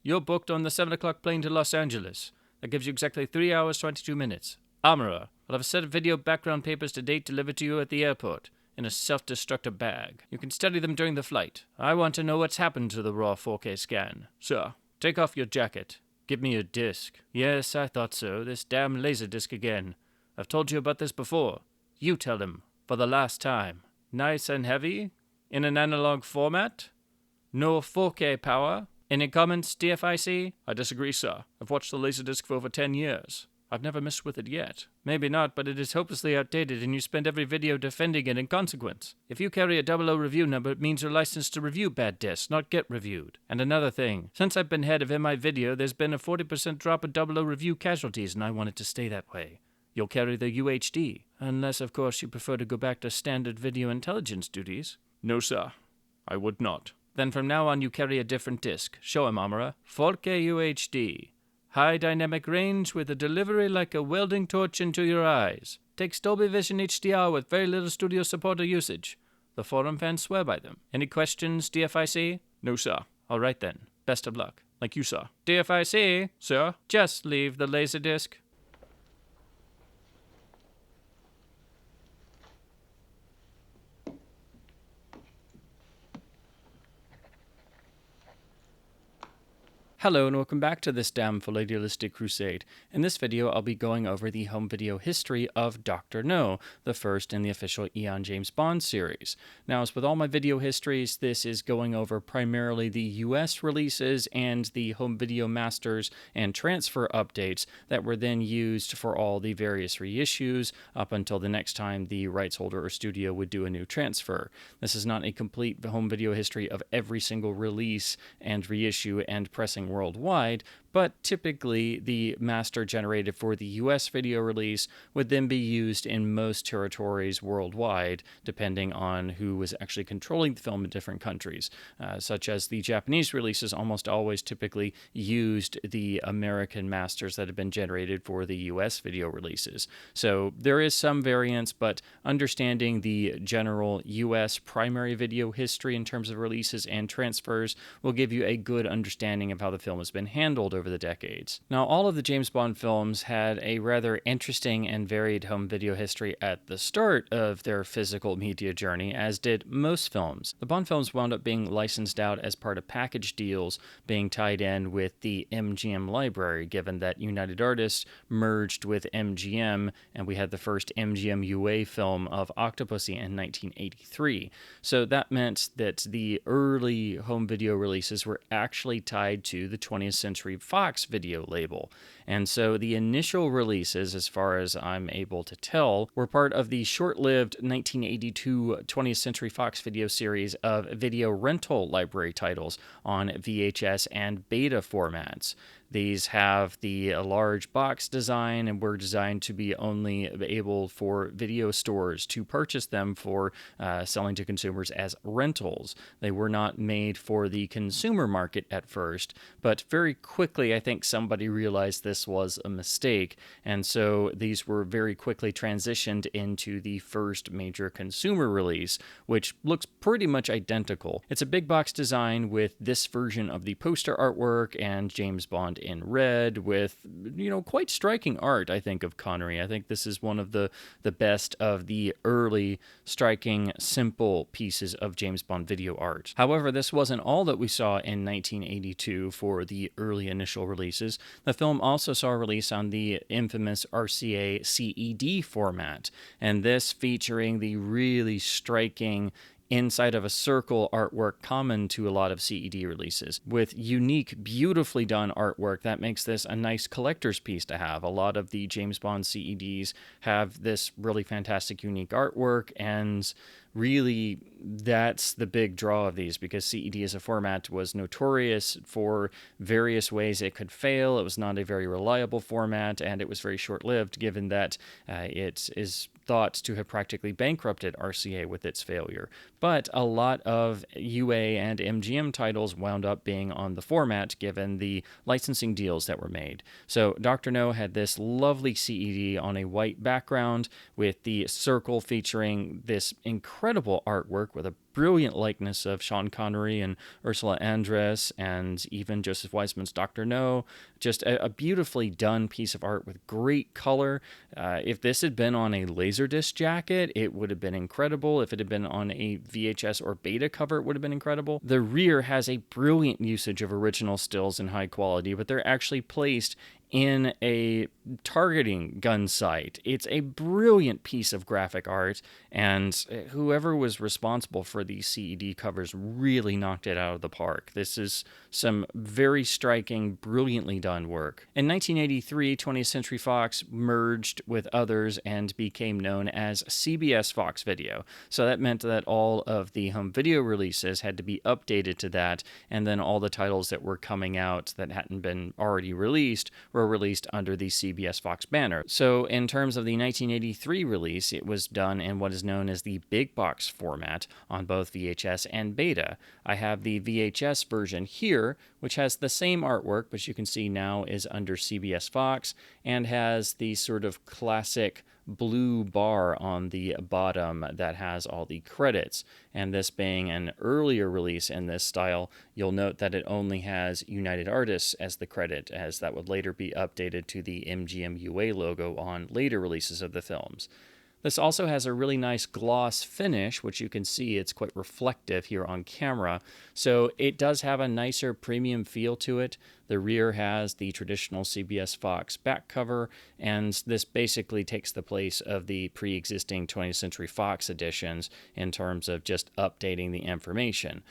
you're booked on the 7 o'clock plane to Los Angeles. That gives you exactly 3 hours, 22 minutes. Amara, I'll have a set of video background papers to date delivered to you at the airport in a self-destructive bag. You can study them during the flight. I want to know what's happened to the raw 4K scan. Sir, take off your jacket. Give me your disc. Yes, I thought so. This damn Laserdisc again. I've told you about this before. You tell him. For the last time. Nice and heavy? In an analog format? No 4K power? Any comments, DFIC? I disagree, sir. I've watched the Laserdisc for over 10 years. I've never messed with it yet. Maybe not, but it is hopelessly outdated and you spend every video defending it in consequence. If you carry a 00 review number, it means you're licensed to review bad discs, not get reviewed. And another thing, since I've been head of MI Video, there's been a 40% drop in 00 review casualties, and I want it to stay that way. You'll carry the UHD, unless, of course, you prefer to go back to standard video intelligence duties. No, sir. I would not. Then from now on, you carry a different disc. Show him, Amara. 4K UHD. High dynamic range with a delivery like a welding torch into your eyes. Takes Dolby Vision HDR with very little studio support or usage. The forum fans swear by them. Any questions, DFIC? No, sir. All right then. Best of luck. Like you, sir. DFIC? Sir? Just leave the Laserdisc. Hello and welcome back to this damn full idealistic crusade. In this video, I'll be going over the home video history of Dr. No, the first in the official Eon James Bond series. Now, as with all my video histories, this is going over primarily the US releases and the home video masters and transfer updates that were then used for all the various reissues up until the next time the rights holder or studio would do a new transfer. This is not a complete home video history of every single release and reissue and pressing worldwide, but typically the master generated for the US video release would then be used in most territories worldwide, depending on who was actually controlling the film in different countries, such as the Japanese releases almost always typically used the American masters that had been generated for the US video releases. So there is some variance, but understanding the general US primary video history in terms of releases and transfers will give you a good understanding of how the film has been handled over the decades. Now, all of the James Bond films had a rather interesting and varied home video history at the start of their physical media journey, as did most films. The Bond films wound up being licensed out as part of package deals being tied in with the MGM library, given that United Artists merged with MGM, and we had the first MGM UA film of Octopussy in 1983. So that meant that the early home video releases were actually tied to the 20th Century Fox video label. And so the initial releases, as far as I'm able to tell, were part of the short-lived 1982 20th Century Fox video series of video rental library titles on VHS and beta formats. These have the large box design and were designed to be only able for video stores to purchase them for selling to consumers as rentals. They were not made for the consumer market at first, but very quickly I think somebody realized this was a mistake, and so these were very quickly transitioned into the first major consumer release, which looks pretty much identical. It's a big box design with this version of the poster artwork and James Bond in red with, quite striking art, I think, of Connery. I think this is one of the best of the early, striking, simple pieces of James Bond video art. However, this wasn't all that we saw in 1982 for the early initial releases. The film also saw a release on the infamous RCA CED format, and this featuring the really striking inside of a circle artwork common to a lot of CED releases, with unique, beautifully done artwork that makes this a nice collector's piece to have. A lot of the James Bond CEDs have this really fantastic, unique artwork, and really that's the big draw of these, because CED as a format was notorious for various ways it could fail. It was not a very reliable format, and it was very short-lived, given that it is thought to have practically bankrupted RCA with its failure. But a lot of UA and MGM titles wound up being on the format given the licensing deals that were made. So Dr. No had this lovely CED on a white background with the circle featuring this incredible artwork with a brilliant likeness of Sean Connery and Ursula Andress, and even Joseph Weisman's Dr. No. Just a beautifully done piece of art with great color. If this had been on a Laserdisc jacket, it would have been incredible. If it had been on a VHS or beta cover, it would have been incredible. The rear has a brilliant usage of original stills in high quality, but they're actually placed in a targeting gun sight. It's a brilliant piece of graphic art, and whoever was responsible for these CED covers really knocked it out of the park. This is some very striking, brilliantly done work. In 1983, 20th Century Fox merged with others and became known as CBS Fox Video. So that meant that all of the home video releases had to be updated to that, and then all the titles that were coming out that hadn't been already released were released under the CBS Fox banner. So in terms of the 1983 release, it was done in what is known as the big box format on both VHS and beta. I have the VHS version here, which has the same artwork, but you can see now is under CBS Fox and has the sort of classic blue bar on the bottom that has all the credits. And this being an earlier release in this style, you'll note that it only has United Artists as the credit, as that would later be updated to the MGM UA logo on later releases of the films. This also has a really nice gloss finish, which you can see it's quite reflective here on camera. So it does have a nicer premium feel to it. The rear has the traditional CBS Fox back cover, and this basically takes the place of the pre-existing 20th Century Fox editions in terms of just updating the information.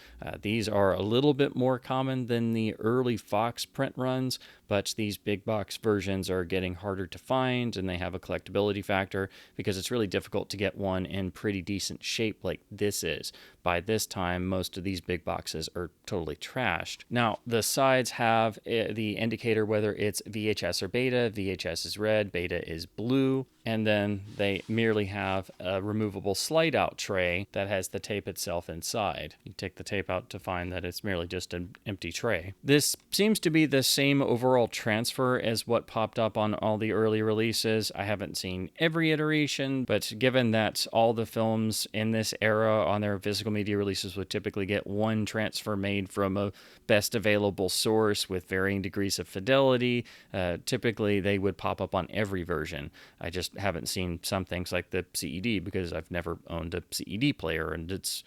These are a little bit more common than the early Fox print runs, but these big box versions are getting harder to find, and they have a collectability factor because it's really difficult to get one in pretty decent shape like this is. By this time, most of these big boxes are totally trashed. Now, the sides have the indicator whether it's VHS or beta. VHS is red, beta is blue, and then they merely have a removable slide-out tray that has the tape itself inside. You take the tape out to find that it's merely just an empty tray. This seems to be the same overall transfer as what popped up on all the early releases. I haven't seen every iteration, but given that all the films in this era on their physical media releases would typically get one transfer made from a best available source with varying degrees of fidelity, typically they would pop up on every version. I just haven't seen some things like the CED because I've never owned a CED player, and it's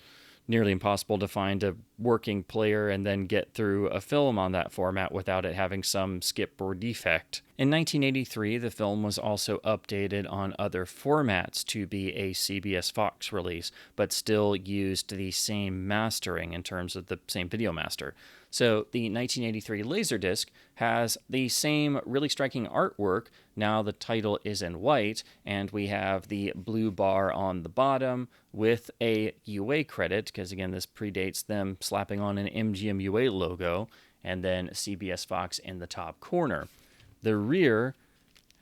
nearly impossible to find a working player and then get through a film on that format without it having some skip or defect. In 1983, the film was also updated on other formats to be a CBS Fox release, but still used the same mastering in terms of the same video master. So the 1983 Laserdisc has the same really striking artwork. Now the title is in white, and we have the blue bar on the bottom with a UA credit, because again, this predates them slapping on an MGM UA logo, and then CBS Fox in the top corner. The rear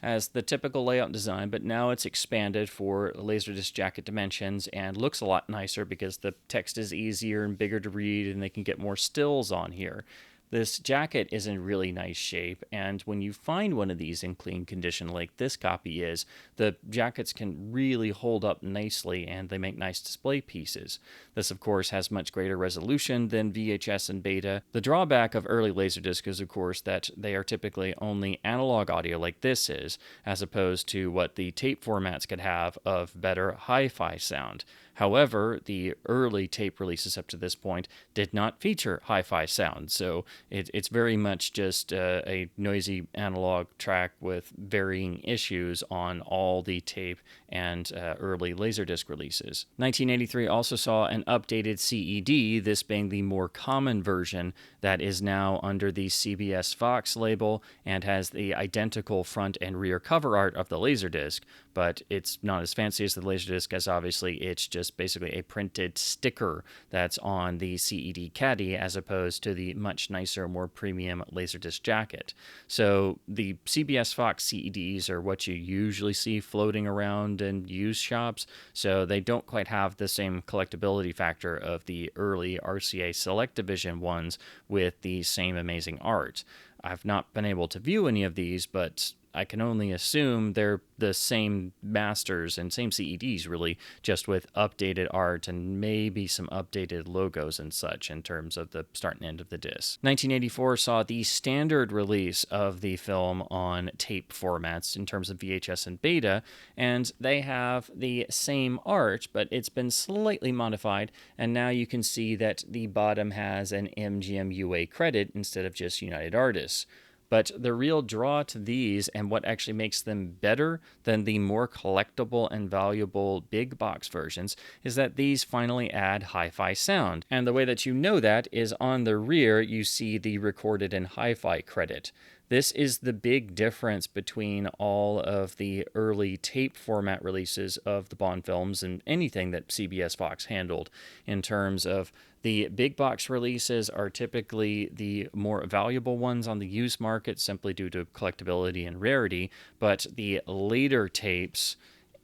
has the typical layout design, but now it's expanded for Laserdisc jacket dimensions and looks a lot nicer because the text is easier and bigger to read, and they can get more stills on here. This jacket is in really nice shape, and when you find one of these in clean condition like this copy is, the jackets can really hold up nicely and they make nice display pieces. This, of course, has much greater resolution than VHS and beta. The drawback of early Laserdisc is, of course, that they are typically only analog audio like this is, as opposed to what the tape formats could have of better hi-fi sound. However, the early tape releases up to this point did not feature hi-fi sound, so it's very much just a noisy analog track with varying issues on all the tape and early Laserdisc releases. 1983 also saw an updated CED, this being the more common version that is now under the CBS Fox label and has the identical front and rear cover art of the Laserdisc, but it's not as fancy as the Laserdisc, as obviously it's just basically a printed sticker that's on the CED caddy as opposed to the much nicer, more premium Laserdisc jacket. So the CBS Fox CEDs are what you usually see floating around in used shops, so they don't quite have the same collectability factor of the early RCA Select Division ones with the same amazing art. I've not been able to view any of these, but I can only assume they're the same masters and same CEDs, really, just with updated art and maybe some updated logos and such in terms of the start and end of the disc. 1984 saw the standard release of the film on tape formats in terms of VHS and Beta, and they have the same art, but it's been slightly modified, and now you can see that the bottom has an MGM UA credit instead of just United Artists. But the real draw to these, and what actually makes them better than the more collectible and valuable big box versions, is that these finally add hi-fi sound. And the way that you know that is on the rear, you see the recorded in hi-fi credit. This is the big difference between all of the early tape format releases of the Bond films and anything that CBS Fox handled, in terms of the big box releases are typically the more valuable ones on the used market simply due to collectability and rarity, but the later tapes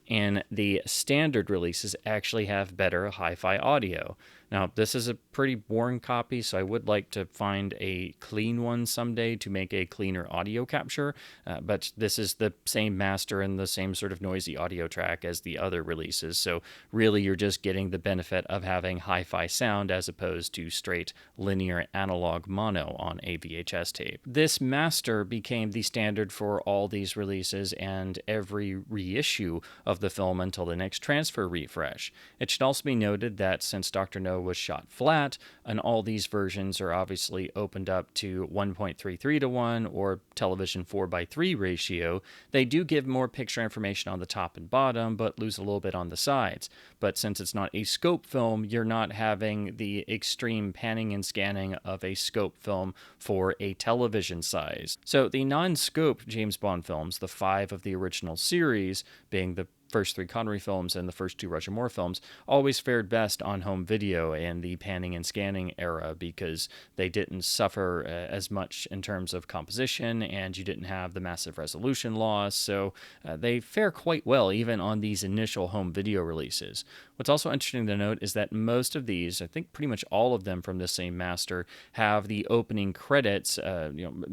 and the standard releases actually have better hi-fi audio. Now, this is a pretty worn copy, so I would like to find a clean one someday to make a cleaner audio capture, but this is the same master and the same sort of noisy audio track as the other releases, so really you're just getting the benefit of having hi-fi sound as opposed to straight linear analog mono on a VHS tape. This master became the standard for all these releases and every reissue of the film until the next transfer refresh. It should also be noted that since Dr. No was shot flat, and all these versions are obviously opened up to 1.33 to 1 or television 4:3 ratio, they do give more picture information on the top and bottom, but lose a little bit on the sides. But since it's not a scope film, you're not having the extreme panning and scanning of a scope film for a television size. So the non-scope James Bond films, the 5 of the original series, being the first 3 Connery films and the first 2 Roger Moore films, always fared best on home video and the panning and scanning era because they didn't suffer as much in terms of composition and you didn't have the massive resolution loss, so they fare quite well even on these initial home video releases. What's also interesting to note is that most of these, I think pretty much all of them from the same master, have the opening credits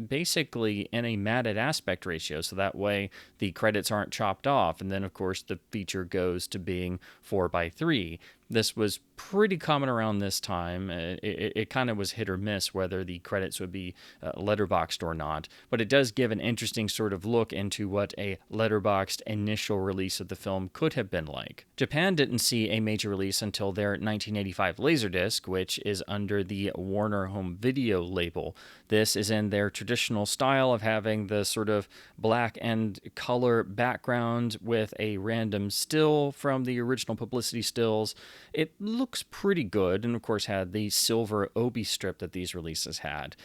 basically in a matted aspect ratio, so that way the credits aren't chopped off, and then of course the feature goes to being 4:3. This was pretty common around this time. It kind of was hit or miss whether the credits would be letterboxed or not, but it does give an interesting sort of look into what a letterboxed initial release of the film could have been like. Japan didn't see a major release until their 1985 Laserdisc, which is under the Warner Home Video label. This is in their traditional style of having the sort of black and color background with a random still from the original publicity stills. It looks pretty good, and of course had the silver obi strip that these releases had.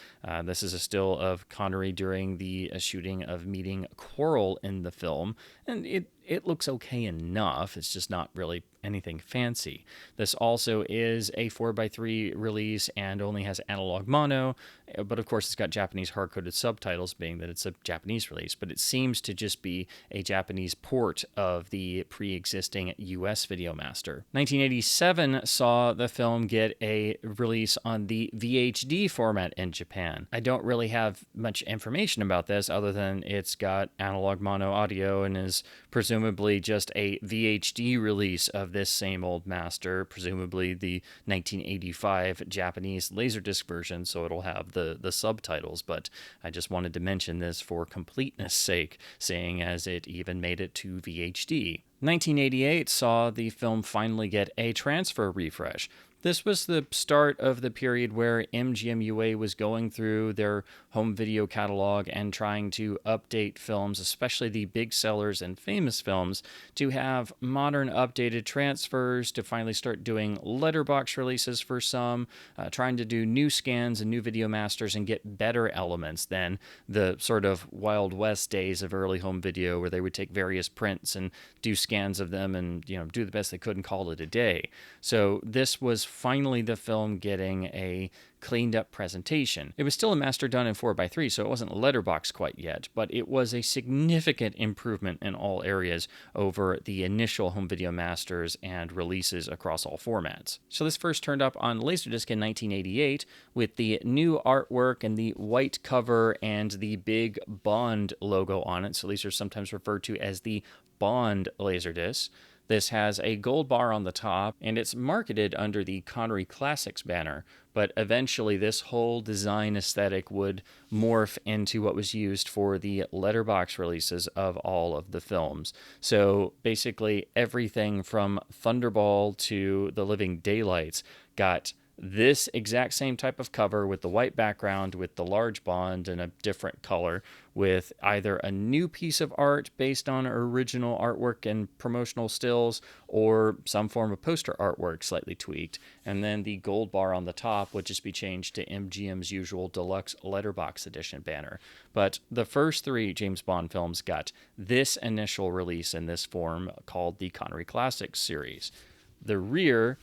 This is a still of Connery during the shooting of meeting Quarrel in the film, and it looks okay enough. It's just not really anything fancy. This also is a 4:3 release and only has analog mono, but of course it's got Japanese hard-coded subtitles, being that it's a Japanese release, but it seems to just be a Japanese port of the pre-existing US Video Master. 1987 saw the film get a release on the VHD format in Japan. I don't really have much information about this other than it's got analog mono audio and is presumably just a VHD release of this same old master, presumably the 1985 Japanese Laserdisc version, so it'll have the subtitles, but I just wanted to mention this for completeness sake, seeing as it even made it to VHD. 1988 saw the film finally get a transfer refresh. This was the start of the period where MGM UA was going through their home video catalog and trying to update films, especially the big sellers and famous films, to have modern updated transfers, to finally start doing letterbox releases for some, trying to do new scans and new video masters and get better elements than the sort of Wild West days of early home video where they would take various prints and do scans of them and do the best they could and call it a day. So this was finally the film getting a cleaned up presentation. It was still a master done in 4:3, so it wasn't letterbox quite yet, but it was a significant improvement in all areas over the initial home video masters and releases across all formats. So this first turned up on Laserdisc in 1988 with the new artwork and the white cover and the big Bond logo on it. So these are sometimes referred to as the Bond Laserdisc. This has a gold bar on the top, and it's marketed under the Connery Classics banner, but eventually this whole design aesthetic would morph into what was used for the letterbox releases of all of the films. So basically everything from Thunderball to The Living Daylights got this exact same type of cover with the white background with the large Bond in a different color, with either a new piece of art based on original artwork and promotional stills or some form of poster artwork slightly tweaked. And then the gold bar on the top would just be changed to MGM's usual Deluxe Letterbox Edition banner. But the first three James Bond films got this initial release in this form called the Connery Classics series. The rear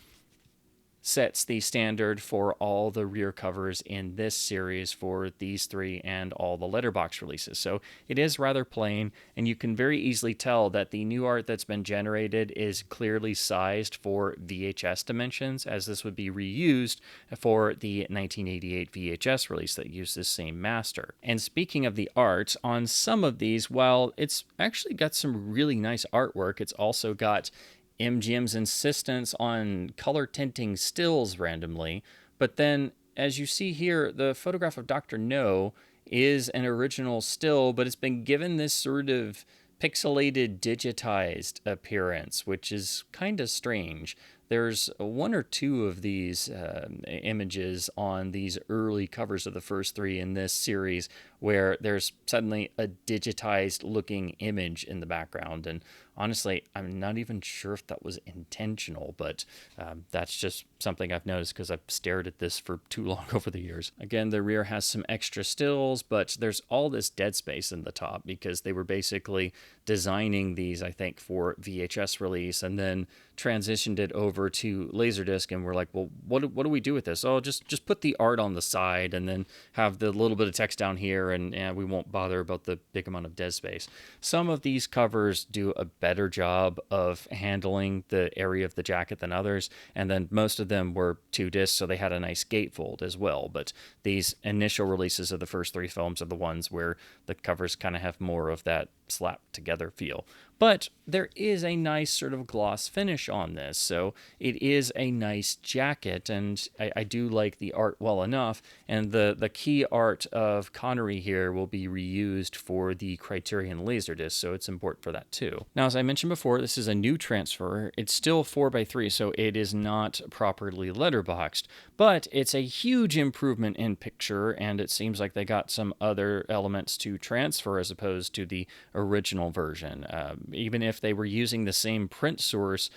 sets the standard for all the rear covers in this series for these three and all the letterbox releases. So it is rather plain, and you can very easily tell that the new art that's been generated is clearly sized for VHS dimensions, as this would be reused for the 1988 VHS release that used this same master. And speaking of the art, on some of these, while it's actually got some really nice artwork, it's also got MGM's insistence on color tinting stills randomly. But then, as you see here, the photograph of Dr. No is an original still, but it's been given this sort of pixelated, digitized appearance, which is kind of strange. There's one or two of these images on these early covers of the first three in this series where there's suddenly a digitized looking image in the background. And honestly, I'm not even sure if that was intentional, but that's just something I've noticed because I've stared at this for too long over the years. Again, the rear has some extra stills, but there's all this dead space in the top because they were basically designing these, I think, for VHS release and then transitioned it over to Laserdisc, and we're like, well, what do we do with this? Oh, just put the art on the side and then have the little bit of text down here, and we won't bother about the big amount of dead space. Some of these covers do a better job of handling the area of the jacket than others, and then most of them were 2 discs, so they had a nice gatefold as well. But these initial releases of the first 3 films are the ones where the covers kind of have more of that slapped together feel. But there is a nice sort of gloss finish on this, so it is a nice jacket, and I do like the art well enough, and the key art of Connery here will be reused for the Criterion Laserdisc, so it's important for that too. Now, as I mentioned before, this is a new transfer. It's still 4:3, so it is not properly letterboxed, but it's a huge improvement in picture, and it seems like they got some other elements to transfer as opposed to the original version. Even if they were using the same print source,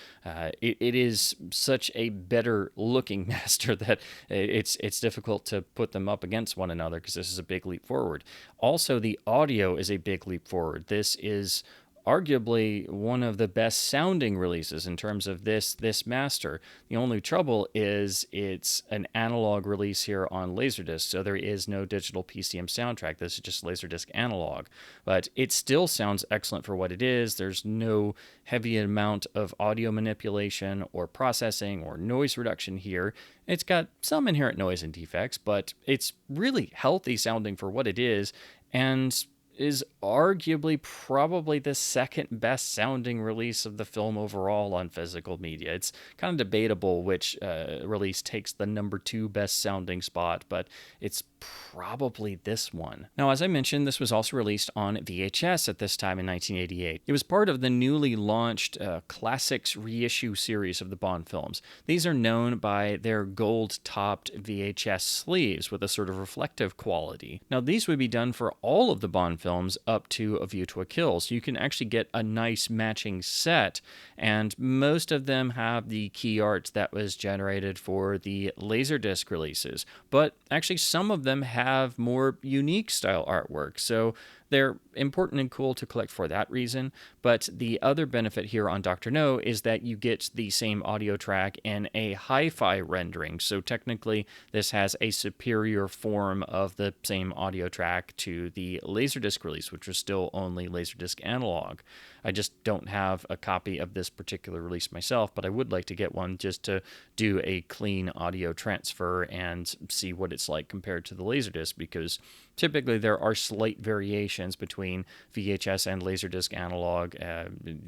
it is such a better looking master that it's difficult to put them up against one another because this is a big leap forward. Also, the audio is a big leap forward. This is arguably one of the best sounding releases in terms of this master. The only trouble is it's an analog release here on Laserdisc, so there is no digital PCM soundtrack. This is just Laserdisc analog, but it still sounds excellent for what it is. There's no heavy amount of audio manipulation or processing or noise reduction here. It's got some inherent noise and defects, but it's really healthy sounding for what it is, and is arguably probably the second best sounding release of the film overall on physical media. It's kind of debatable which release takes the number 2 best sounding spot, but it's probably this one. Now, as I mentioned, this was also released on VHS at this time in 1988. It was part of the newly launched Classics reissue series of the Bond films. These are known by their gold-topped VHS sleeves with a sort of reflective quality. Now, these would be done for all of the Bond films up to A View to a Kill, so you can actually get a nice matching set, and most of them have the key art that was generated for the Laserdisc releases, but actually some of them have more unique style artwork. So They're important and cool to collect for that reason, but the other benefit here on Dr. No is that you get the same audio track in a hi-fi rendering. So technically, this has a superior form of the same audio track to the Laserdisc release, which was still only Laserdisc analog. I just don't have a copy of this particular release myself, but I would like to get one just to do a clean audio transfer and see what it's like compared to the Laserdisc, because typically there are slight variations between VHS and Laserdisc analog,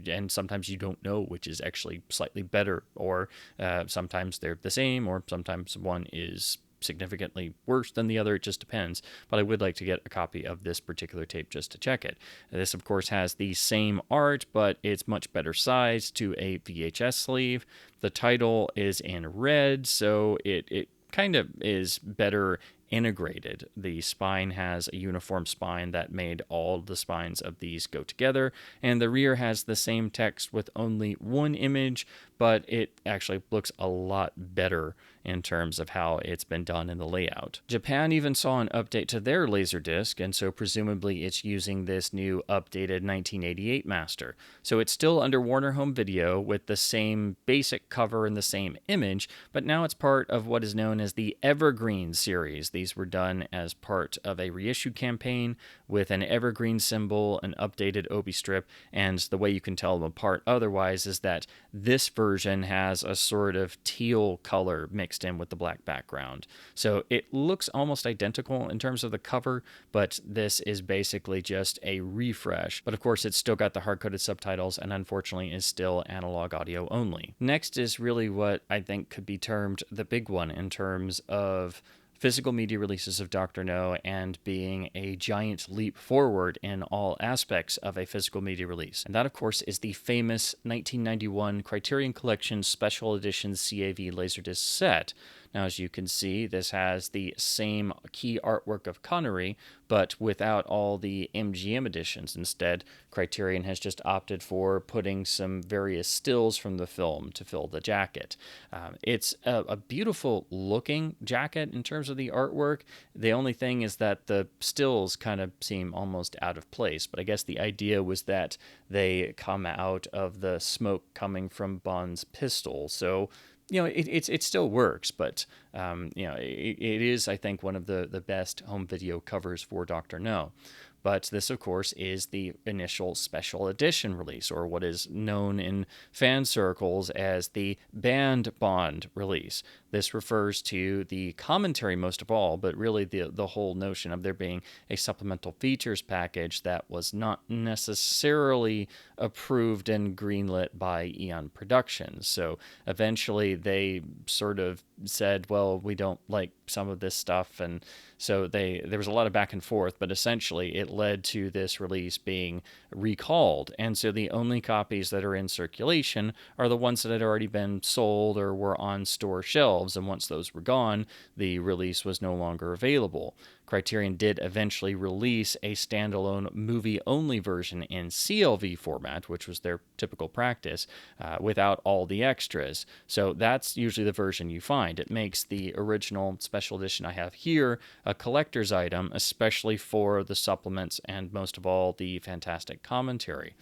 and sometimes you don't know which is actually slightly better, or sometimes they're the same, or sometimes one is significantly worse than the other. It just depends. But I would like to get a copy of this particular tape just to check it. This, of course, has the same art, but it's much better sized to a VHS sleeve. The title is in red, so it kind of is better integrated. The spine has a uniform spine that made all the spines of these go together, and the rear has the same text with only one image, but it actually looks a lot better in terms of how it's been done in the layout. Japan even saw an update to their Laserdisc, and so presumably it's using this new updated 1988 master. So it's still under Warner Home Video with the same basic cover and the same image, but now it's part of what is known as the Evergreen series. These were done as part of a reissue campaign with an Evergreen symbol, an updated Obi strip, and the way you can tell them apart otherwise is that this version has a sort of teal color mixed in with the black background. So it looks almost identical in terms of the cover, but this is basically just a refresh. But of course, it's still got the hard-coded subtitles and unfortunately is still analog audio only. Next is really what I think could be termed the big one in terms of physical media releases of Dr. No and being a giant leap forward in all aspects of a physical media release. And that, of course, is the famous 1991 Criterion Collection Special Edition CAV Laserdisc set. Now, as you can see, this has the same key artwork of Connery, but without all the MGM editions. Instead, Criterion has just opted for putting some various stills from the film to fill the jacket. It's a beautiful looking jacket in terms of the artwork. The only thing is that the stills kind of seem almost out of place, but I guess the idea was that they come out of the smoke coming from Bond's pistol. So it still works, but it is, I think, one of the best home video covers for Dr. No. But this, of course, is the initial special edition release, or what is known in fan circles as the Banned Bond release. This refers to the commentary most of all, but really the whole notion of there being a supplemental features package that was not necessarily approved and greenlit by Eon Productions. So eventually they sort of said, well, we don't like some of this stuff, and so there was a lot of back and forth, but essentially it led to this release being recalled. And so the only copies that are in circulation are the ones that had already been sold or were on store shelves. And once those were gone, the release was no longer available. Criterion did eventually release a standalone movie-only version in CLV format, which was their typical practice, without all the extras. So that's usually the version you find. It makes the original special edition I have here a collector's item, especially for the supplements and most of all the fantastic commentary.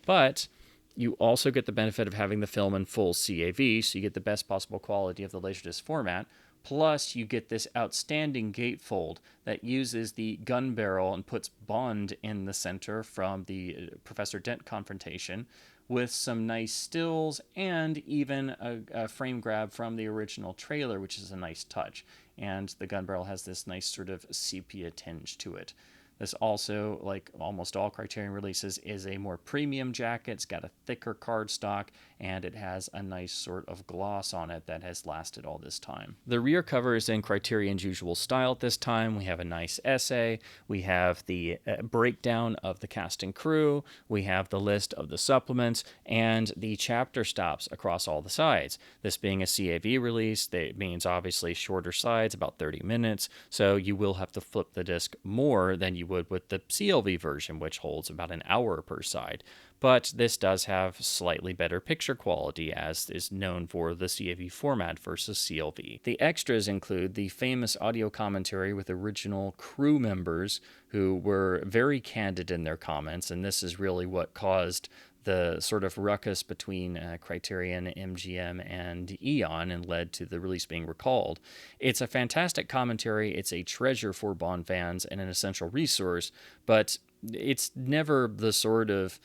But you also get the benefit of having the film in full CAV, so you get the best possible quality of the Laserdisc format. Plus, you get this outstanding gatefold that uses the gun barrel and puts Bond in the center from the Professor Dent confrontation, with some nice stills and even a frame grab from the original trailer, which is a nice touch. And the gun barrel has this nice sort of sepia tinge to it. This also, like almost all Criterion releases, is a more premium jacket. It's got a thicker cardstock, and it has a nice sort of gloss on it that has lasted all this time. The rear cover is in Criterion's usual style at this time. We have a nice essay. We have the breakdown of the cast and crew. We have the list of the supplements and the chapter stops across all the sides. This being a CAV release, that means obviously shorter sides, about 30 minutes, so you will have to flip the disc more than you would with the CLV version, which holds about an hour per side. But this does have slightly better picture quality, as is known for the CAV format versus CLV. The extras include the famous audio commentary with original crew members who were very candid in their comments, and this is really what caused the sort of ruckus between Criterion, MGM, and Eon and led to the release being recalled. It's a fantastic commentary, it's a treasure for Bond fans and an essential resource, but it's never the sort of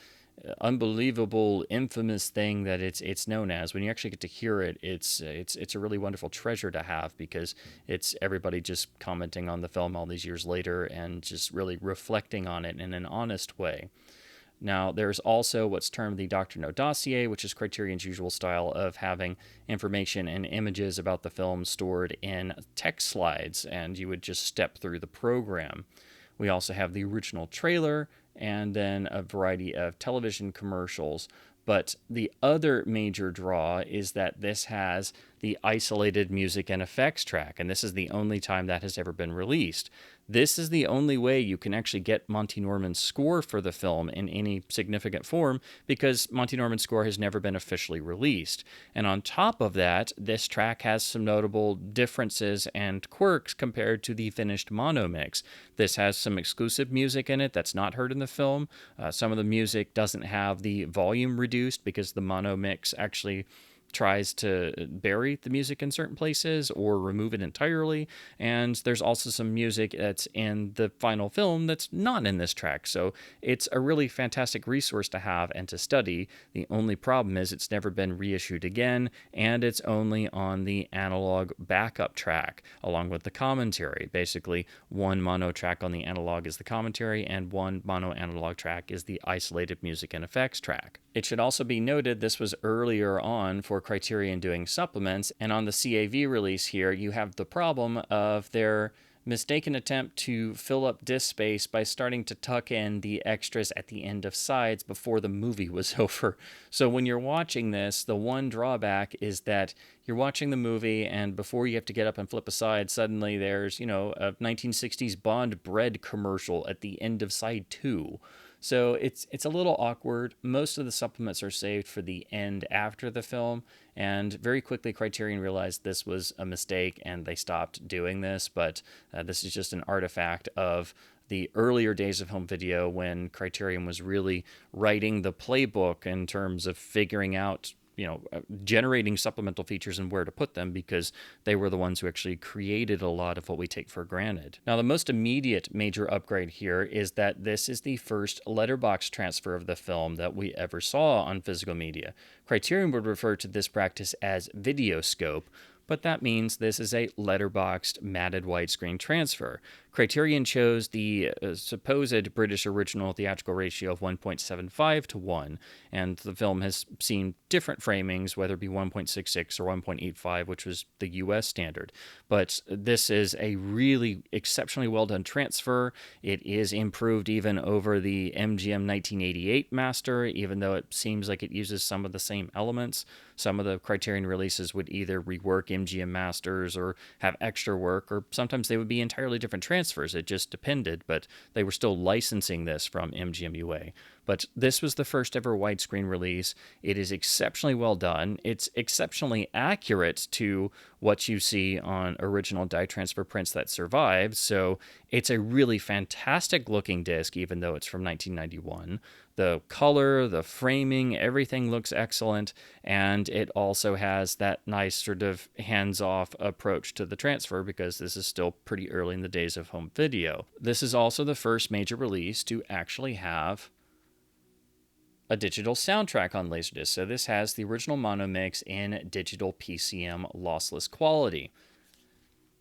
unbelievable, infamous thing that it's known as. When you actually get to hear it, it's a really wonderful treasure to have, because it's everybody just commenting on the film all these years later and just really reflecting on it in an honest way. Now, there's also what's termed the Dr. No dossier, which is Criterion's usual style of having information and images about the film stored in text slides, and you would just step through the program. We also have the original trailer, and then a variety of television commercials. But the other major draw is that this has the isolated music and effects track, and this is the only time that has ever been released. This is the only way you can actually get Monty Norman's score for the film in any significant form, because Monty Norman's score has never been officially released. And on top of that, this track has some notable differences and quirks compared to the finished mono mix. This has some exclusive music in it that's not heard in the film. Some of the music doesn't have the volume reduced because the mono mix actually tries to bury the music in certain places or remove it entirely. And there's also some music that's in the final film that's not in this track. So it's a really fantastic resource to have and to study. The only problem is it's never been reissued again, and it's only on the analog backup track along with the commentary. Basically, one mono track on the analog is the commentary, and one mono analog track is the isolated music and effects track. It should also be noted this was earlier on for Criterion doing supplements, and on the CAV release here, you have the problem of their mistaken attempt to fill up disk space by starting to tuck in the extras at the end of sides before the movie was over. So when you're watching this, the one drawback is that you're watching the movie, and before you have to get up and flip aside, suddenly there's, a 1960s Bond bread commercial at the end of side 2. So it's a little awkward. Most of the supplements are saved for the end after the film, and very quickly Criterion realized this was a mistake and they stopped doing this, but this is just an artifact of the earlier days of home video when Criterion was really writing the playbook in terms of figuring out generating supplemental features and where to put them, because they were the ones who actually created a lot of what we take for granted. Now, the most immediate major upgrade here is that this is the first letterbox transfer of the film that we ever saw on physical media. Criterion would refer to this practice as videoscope, but that means this is a letterboxed matted widescreen transfer. Criterion chose the supposed British original theatrical ratio of 1.75 to 1, and the film has seen different framings, whether it be 1.66 or 1.85, which was the US standard. But this is a really exceptionally well done transfer. It is improved even over the MGM 1988 master, even though it seems like it uses some of the same elements. Some of the Criterion releases would either rework MGM masters or have extra work, or sometimes they would be entirely different transfers. It just depended, but they were still licensing this from MGM UA. But this was the first ever widescreen release. It is exceptionally well done. It's exceptionally accurate to what you see on original dye transfer prints that survived. So it's a really fantastic looking disc, even though it's from 1991. The color, the framing, everything looks excellent. And it also has that nice sort of hands-off approach to the transfer, because this is still pretty early in the days of home video. This is also the first major release to actually have a digital soundtrack on Laserdisc. So this has the original mono mix in digital PCM lossless quality.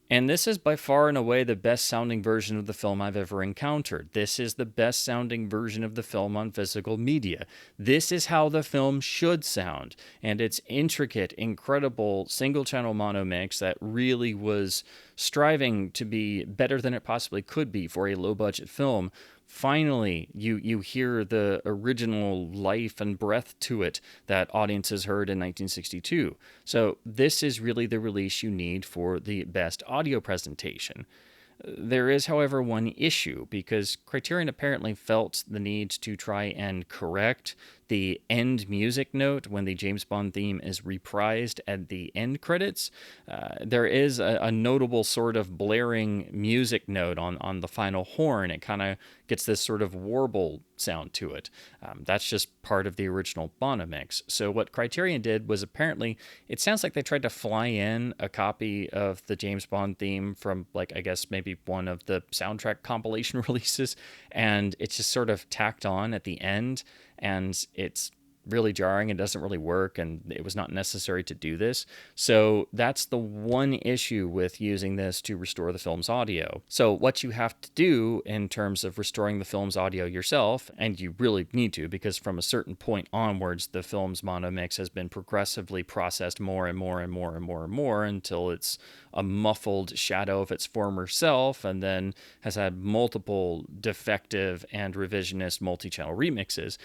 And this is by far and away the best sounding version of the film I've ever encountered. This is the best sounding version of the film on physical media. This is how the film should sound. And its intricate, incredible single channel mono mix that really was striving to be better than it possibly could be for a low budget film. Finally, you hear the original life and breath to it that audiences heard in 1962. So this is really the release you need for the best audio presentation. There is, however, one issue, because Criterion apparently felt the need to try and correct the end music note when the James Bond theme is reprised at the end credits. There is a notable sort of blaring music note on the final horn. It kind of gets this sort of warble sound to it. That's just part of the original Bono mix. So what Criterion did was, apparently, it sounds like they tried to fly in a copy of the James Bond theme from, like, I guess maybe one of the soundtrack compilation releases, and it's just sort of tacked on at the end, and it's really jarring and doesn't really work, and it was not necessary to do this. So that's the one issue with using this to restore the film's audio. So what you have to do in terms of restoring the film's audio yourself, and you really need to, because from a certain point onwards, the film's mono mix has been progressively processed more and more and more and more and more until it's a muffled shadow of its former self, and then has had multiple defective and revisionist multi-channel remixes.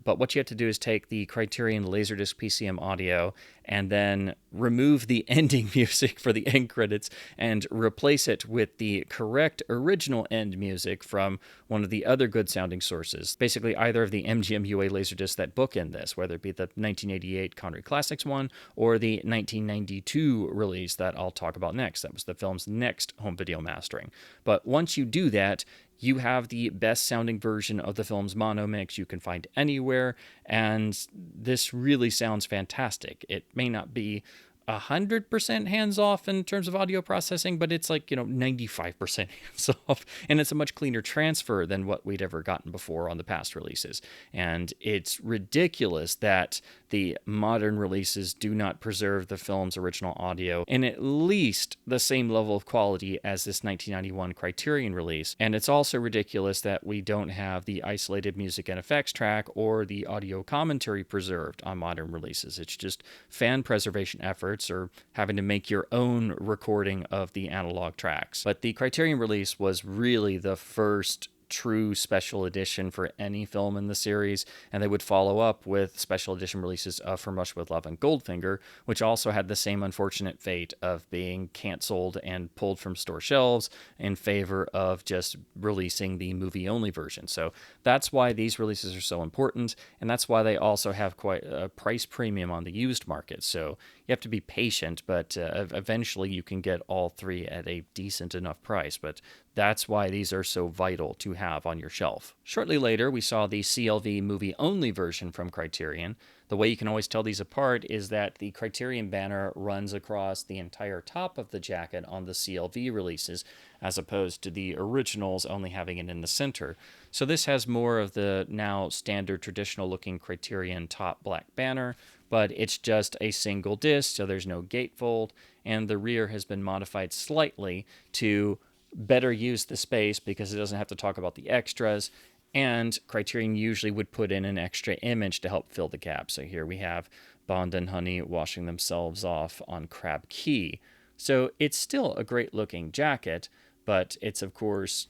But what you have to do is take the Criterion Laserdisc PCM audio and then remove the ending music for the end credits and replace it with the correct original end music from one of the other good sounding sources. Basically, either of the MGM UA Laserdiscs that bookend this, whether it be the 1988 Connery Classics one or the 1992 release that I'll talk about next. That was the film's next home video mastering. But once you do that, you have the best sounding version of the film's mono mix you can find anywhere, and this really sounds fantastic. It may not be 100% hands-off in terms of audio processing, but it's like, 95% hands-off, and it's a much cleaner transfer than what we'd ever gotten before on the past releases. And it's ridiculous that the modern releases do not preserve the film's original audio in at least the same level of quality as this 1991 Criterion release. And it's also ridiculous that we don't have the isolated music and effects track or the audio commentary preserved on modern releases. It's just fan preservation efforts or having to make your own recording of the analog tracks. But the Criterion release was really the first true special edition for any film in the series, and they would follow up with special edition releases of From Russia with Love and Goldfinger, which also had the same unfortunate fate of being canceled and pulled from store shelves in favor of just releasing the movie-only version. So that's why these releases are so important, and that's why they also have quite a price premium on the used market. So you have to be patient, but eventually you can get all three at a decent enough price. But that's why these are so vital to have on your shelf. Shortly later, we saw the CLV movie-only version from Criterion. The way you can always tell these apart is that the Criterion banner runs across the entire top of the jacket on the CLV releases, as opposed to the originals only having it in the center. So this has more of the now standard traditional-looking Criterion top black banner, but it's just a single disc, so there's no gatefold, and the rear has been modified slightly to better use the space because it doesn't have to talk about the extras, and Criterion usually would put in an extra image to help fill the gap. So here we have Bond and Honey washing themselves off on Crab Key. So it's still a great looking jacket, but it's of course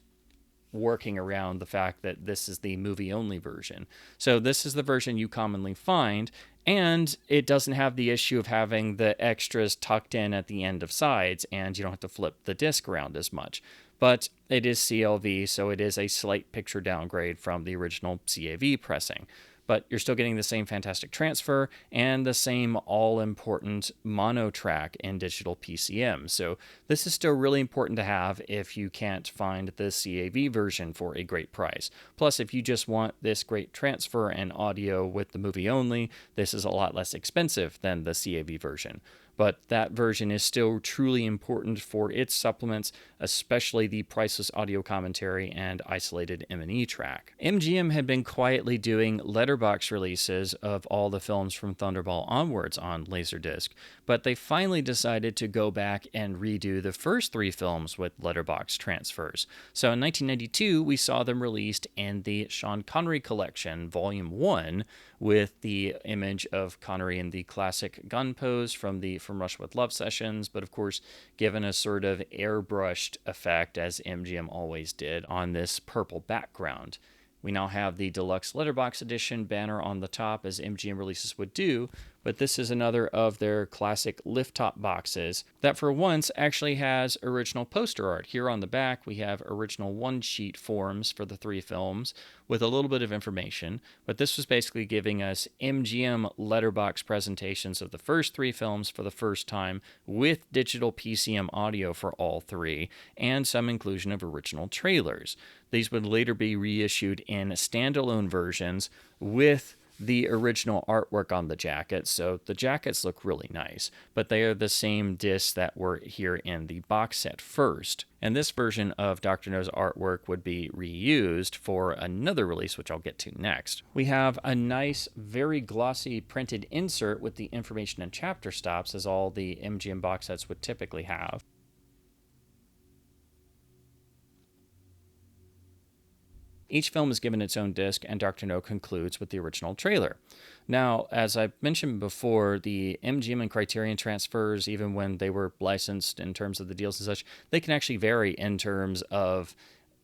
working around the fact that this is the movie-only version. So this is the version you commonly find, and it doesn't have the issue of having the extras tucked in at the end of sides, and you don't have to flip the disc around as much. But it is CLV, so it is a slight picture downgrade from the original CAV pressing. But you're still getting the same fantastic transfer and the same all-important mono track in digital PCM. So this is still really important to have if you can't find the CAV version for a great price. Plus, if you just want this great transfer and audio with the movie only, this is a lot less expensive than the CAV version. But that version is still truly important for its supplements, especially the priceless audio commentary and isolated M&E track. MGM had been quietly doing letterbox releases of all the films from Thunderball onwards on Laserdisc, but they finally decided to go back and redo the first three films with letterbox transfers. So in 1992, we saw them released in the Sean Connery Collection, Volume 1, with the image of Connery in the classic gun pose from the From Russia with Love sessions, but of course given a sort of airbrushed effect, as MGM always did, on this purple background. We now have the Deluxe Letterbox Edition banner on the top, as MGM releases would do, but this is another of their classic lift-top boxes that for once actually has original poster art. Here on the back, we have original one-sheet forms for the 3 films with a little bit of information, but this was basically giving us MGM letterbox presentations of the first 3 films for the first time with digital PCM audio for all 3, and some inclusion of original trailers. These would later be reissued in standalone versions with the original artwork on the jackets, so the jackets look really nice, but they are the same discs that were here in the box set first. And this version of Dr. No's artwork would be reused for another release, which I'll get to next. We have a nice, very glossy printed insert with the information and chapter stops, as all the MGM box sets would typically have. Each film is given its own disc, and Dr. No concludes with the original trailer. Now, as I mentioned before, the MGM and Criterion transfers, even when they were licensed in terms of the deals and such, they can actually vary in terms of,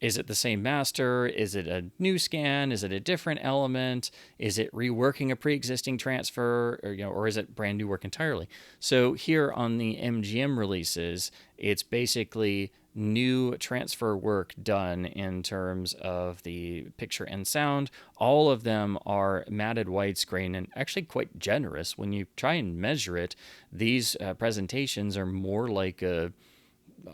is it the same master? Is it a new scan? Is it a different element? Is it reworking a pre-existing transfer? Or is it brand new work entirely? So here on the MGM releases, it's basically new transfer work done in terms of the picture and sound. All of them are matted widescreen and actually quite generous. When you try and measure it, these presentations are more like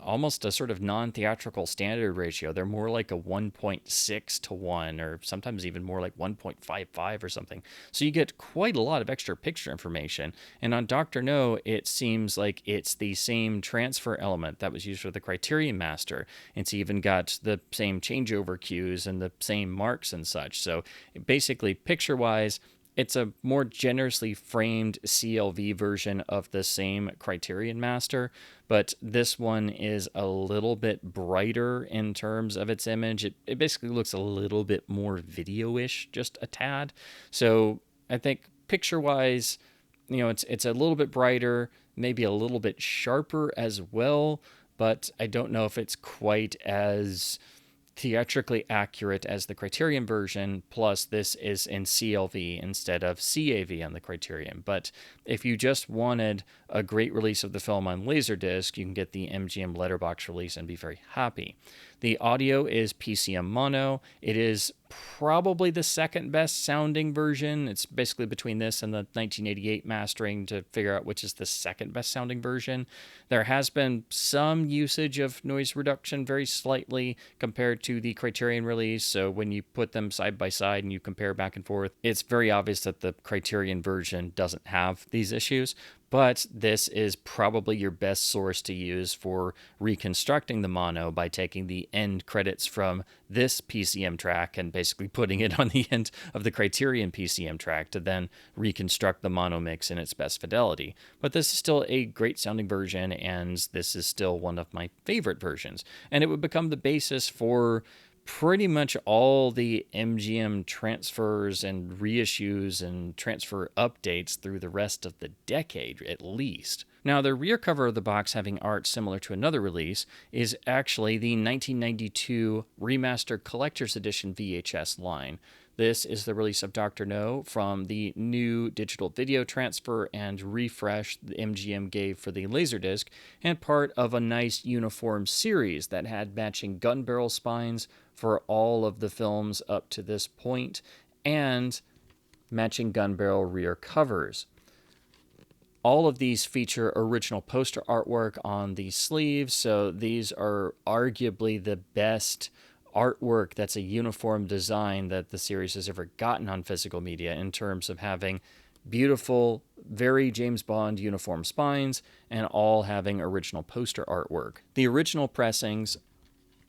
almost a sort of non-theatrical standard ratio. They're more like a 1.6 to 1, or sometimes even more like 1.55 or something. So you get quite a lot of extra picture information. And on Dr. No, it seems like it's the same transfer element that was used for the Criterion Master. It's even got the same changeover cues and the same marks and such. So basically, picture-wise, it's a more generously framed CLV version of the same Criterion Master, but this one is a little bit brighter in terms of its image. It basically looks a little bit more video-ish, just a tad. So I think picture-wise, it's a little bit brighter, maybe a little bit sharper as well, but I don't know if it's quite as theatrically accurate as the Criterion version, plus this is in CLV instead of CAV on the Criterion. But if you just wanted a great release of the film on Laserdisc, you can get the MGM letterbox release and be very happy. The audio is PCM mono. It is probably the second best sounding version. It's basically between this and the 1988 mastering to figure out which is the second best sounding version. There has been some usage of noise reduction very slightly compared to the Criterion release. So when you put them side by side and you compare back and forth, it's very obvious that the Criterion version doesn't have these issues. But this is probably your best source to use for reconstructing the mono by taking the end credits from this PCM track and basically putting it on the end of the Criterion PCM track to then reconstruct the mono mix in its best fidelity. But this is still a great sounding version, and this is still one of my favorite versions. And it would become the basis for pretty much all the MGM transfers and reissues and transfer updates through the rest of the decade, at least. Now, the rear cover of the box, having art similar to another release, is actually the 1992 Remastered Collector's Edition VHS line. This is the release of Dr. No from the new digital video transfer and refresh the MGM gave for the Laserdisc, and part of a nice uniform series that had matching gun barrel spines for all of the films up to this point, and matching gun barrel rear covers. All of these feature original poster artwork on the sleeves, so these are arguably the best artwork that's a uniform design that the series has ever gotten on physical media in terms of having beautiful, very James Bond uniform spines and all having original poster artwork. The original pressings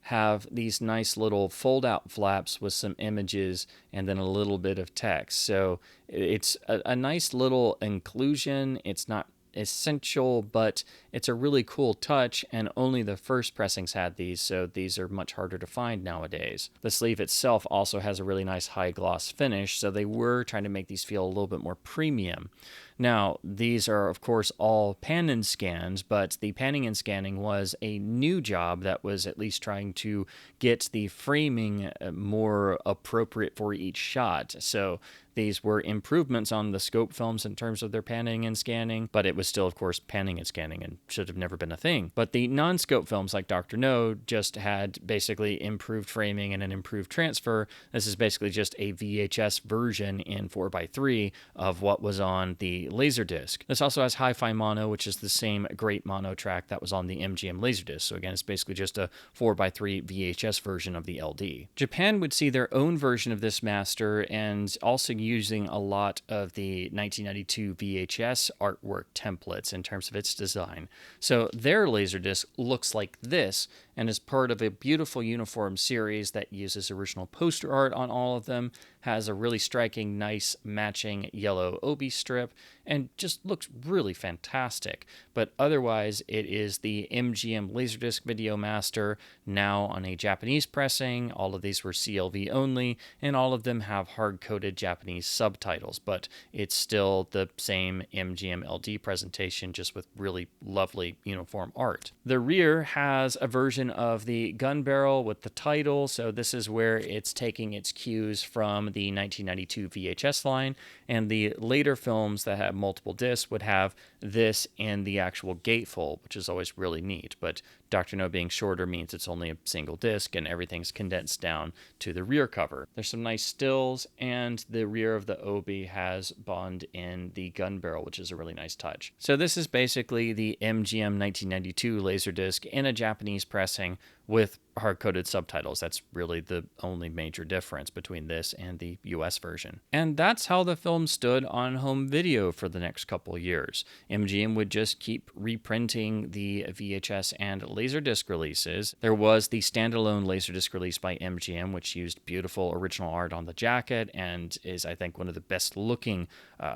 have these nice little fold-out flaps with some images and then a little bit of text. So it's a nice little inclusion. It's not essential, but it's a really cool touch, and only the first pressings had these, so these are much harder to find nowadays. The sleeve itself also has a really nice high gloss finish, so they were trying to make these feel a little bit more premium. Now, these are, of course, all pan and scans, but the panning and scanning was a new job that was at least trying to get the framing more appropriate for each shot. So these were improvements on the scope films in terms of their panning and scanning, but it was still, of course, panning and scanning and should have never been a thing. But the non-scope films like Dr. No just had basically improved framing and an improved transfer. This is basically just a VHS version in 4:3 of what was on the Laserdisc. This also has Hi-Fi mono, which is the same great mono track that was on the MGM Laserdisc. So again, it's basically just a 4:3 VHS version of the LD. Japan would see their own version of this master and also using a lot of the 1992 VHS artwork templates in terms of its design. So their Laserdisc looks like this and is part of a beautiful uniform series that uses original poster art on all of them, has a really striking, nice matching yellow obi strip, and just looks really fantastic. But otherwise, it is the MGM Laserdisc Video Master, now on a Japanese pressing. All of these were CLV only, and all of them have hard-coded Japanese subtitles, but it's still the same MGM LD presentation, just with really lovely uniform art. The rear has a version of the gun barrel with the title, so this is where it's taking its cues from the 1992 VHS line, and the later films that have multiple discs would have this and the actual gatefold, which is always really neat. But Dr. No being shorter means it's only a single disc and everything's condensed down to the rear cover. There's some nice stills, and the rear of the obi has Bond in the gun barrel, which is a really nice touch. So this is basically the MGM 1992 Laserdisc in a Japanese pressing with hard-coded subtitles. That's really the only major difference between this and the US version. And that's how the film stood on home video for the next couple years. MGM would just keep reprinting the VHS and Laserdisc releases. There was the standalone Laserdisc release by MGM, which used beautiful original art on the jacket and is, I think, one of the best looking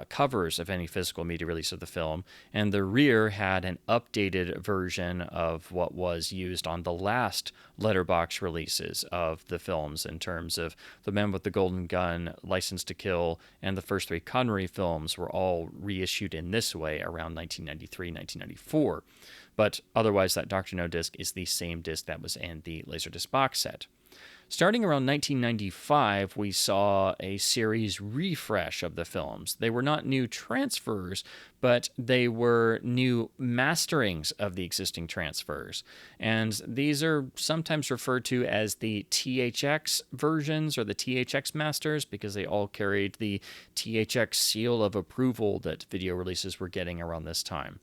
covers of any physical media release of the film. And the rear had an updated version of what was used on the last letterbox releases of the films, in terms of The Man with the Golden Gun, License to Kill, and the first three Connery films were all reissued in this way around 1993, 1994. But otherwise, that Dr. No disc is the same disc that was in the Laserdisc box set. Starting around 1995, we saw a series refresh of the films. They were not new transfers, but they were new masterings of the existing transfers. And these are sometimes referred to as the THX versions or the THX masters, because they all carried the THX seal of approval that video releases were getting around this time.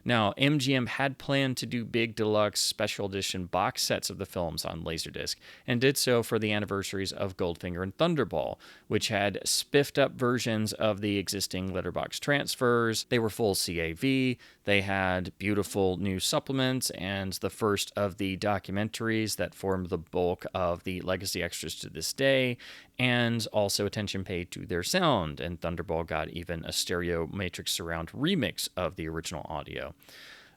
Now, MGM had planned to do big deluxe special edition box sets of the films on Laserdisc, and did so for the anniversaries of Goldfinger and Thunderball, which had spiffed up versions of the existing letterbox transfers. They were full CAV, they had beautiful new supplements, and the first of the documentaries that formed the bulk of the legacy extras to this day, and also attention paid to their sound, and Thunderball got even a stereo matrix surround remix of the original audio.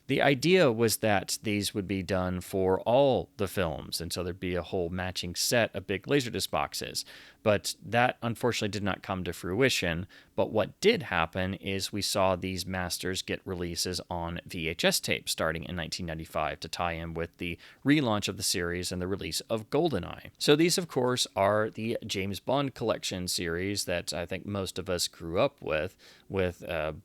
The idea was that these would be done for all the films, and so there'd be a whole matching set of big Laserdisc boxes. But that unfortunately did not come to fruition. But what did happen is we saw these masters get releases on VHS tape starting in 1995 to tie in with the relaunch of the series and the release of GoldenEye. So these, of course, are the James Bond Collection series that I think most of us grew up with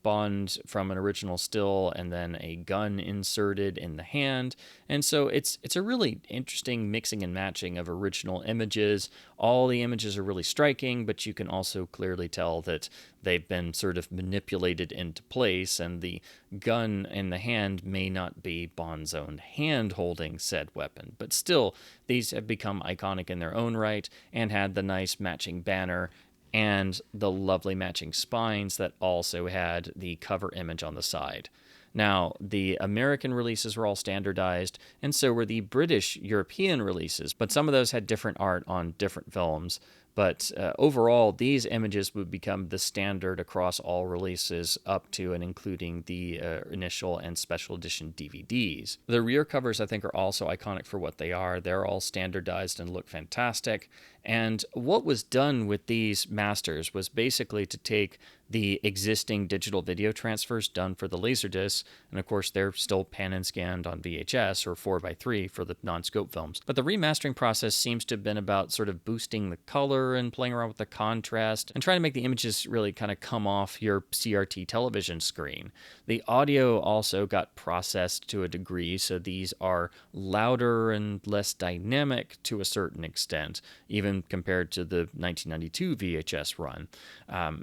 Bond from an original still and then a gun inserted in the hand. And so it's a really interesting mixing and matching of original images. All the images are really striking, but you can also clearly tell that they've been sort of manipulated into place, and the gun in the hand may not be Bond's own hand holding said weapon. But still, these have become iconic in their own right and had the nice matching banner and the lovely matching spines that also had the cover image on the side. Now, the American releases were all standardized, and so were the British European releases, but some of those had different art on different films. But overall, these images would become the standard across all releases up to and including the initial and special edition DVDs. The rear covers, I think, are also iconic for what they are. They're all standardized and look fantastic. And what was done with these masters was basically to take the existing digital video transfers done for the Laserdisc, and of course they're still pan and scanned on VHS or 4:3 for the non-scope films. But the remastering process seems to have been about sort of boosting the color and playing around with the contrast and trying to make the images really kind of come off your CRT television screen. The audio also got processed to a degree, so these are louder and less dynamic to a certain extent, even compared to the 1992 VHS run.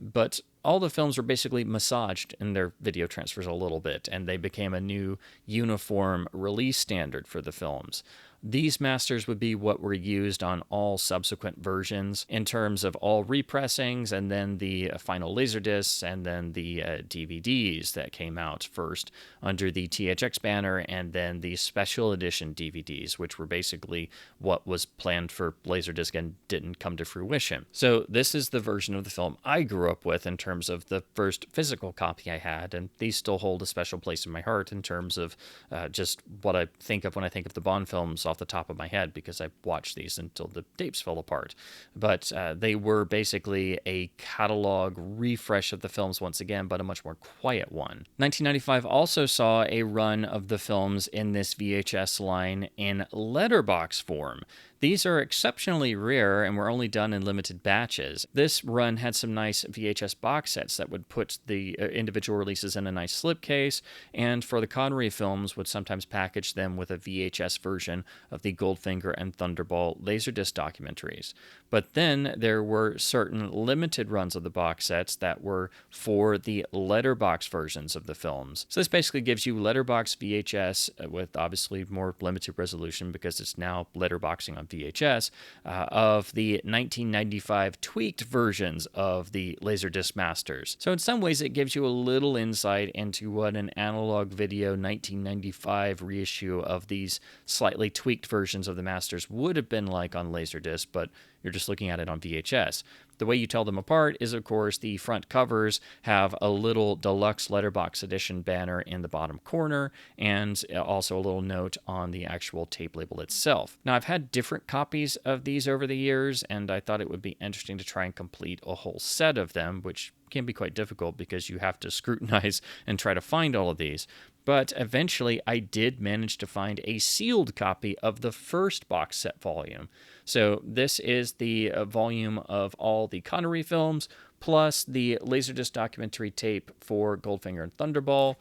But all the films were basically massaged in their video transfers a little bit, and they became a new uniform release standard for the films. These masters would be what were used on all subsequent versions in terms of all repressings, and then the final Laserdiscs, and then the DVDs that came out first under the THX banner, and then the Special Edition DVDs, which were basically what was planned for Laserdisc and didn't come to fruition. So this is the version of the film I grew up with in terms of the first physical copy I had, and these still hold a special place in my heart in terms of just what I think of when I think of the Bond films off the top of my head, because I watched these until the tapes fell apart. But they were basically a catalog refresh of the films once again, but a much more quiet one. 1995 also saw a run of the films in this VHS line in letterbox form. These are exceptionally rare and were only done in limited batches. This run had some nice VHS box sets that would put the individual releases in a nice slipcase, and for the Connery films would sometimes package them with a VHS version of the Goldfinger and Thunderball Laserdisc documentaries. But then there were certain limited runs of the box sets that were for the letterbox versions of the films. So this basically gives you letterbox VHS with obviously more limited resolution because it's now letterboxing on VHS of the 1995 tweaked versions of the Laserdisc masters. So in some ways it gives you a little insight into what an analog video 1995 reissue of these slightly tweaked versions of the masters would have been like on Laserdisc, but you're just looking at it on VHS. The way you tell them apart is, of course, the front covers have a little Deluxe letterbox edition banner in the bottom corner, and also a little note on the actual tape label itself. Now, I've had different copies of these over the years, and I thought it would be interesting to try and complete a whole set of them, which can be quite difficult because you have to scrutinize and try to find all of these. But eventually I did manage to find a sealed copy of the first box set volume. So this is the volume of all the Connery films, plus the Laserdisc documentary tape for Goldfinger and Thunderball,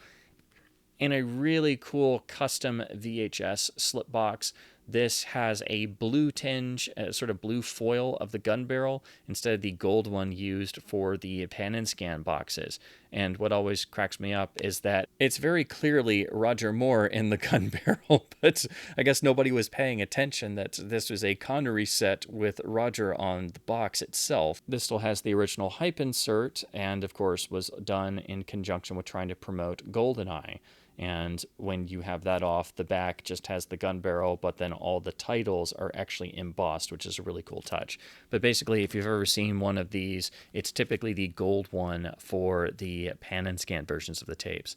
in a really cool custom VHS slip box. This has a blue tinge, sort of blue foil of the gun barrel instead of the gold one used for the pan and scan boxes. And what always cracks me up is that it's very clearly Roger Moore in the gun barrel, but I guess nobody was paying attention that this was a Connery set with Roger on the box itself. This still has the original hype insert, and of course was done in conjunction with trying to promote GoldenEye. And when you have that off, the back just has the gun barrel, but then all the titles are actually embossed, which is a really cool touch. But basically, if you've ever seen one of these, it's typically the gold one for the pan and scan versions of the tapes.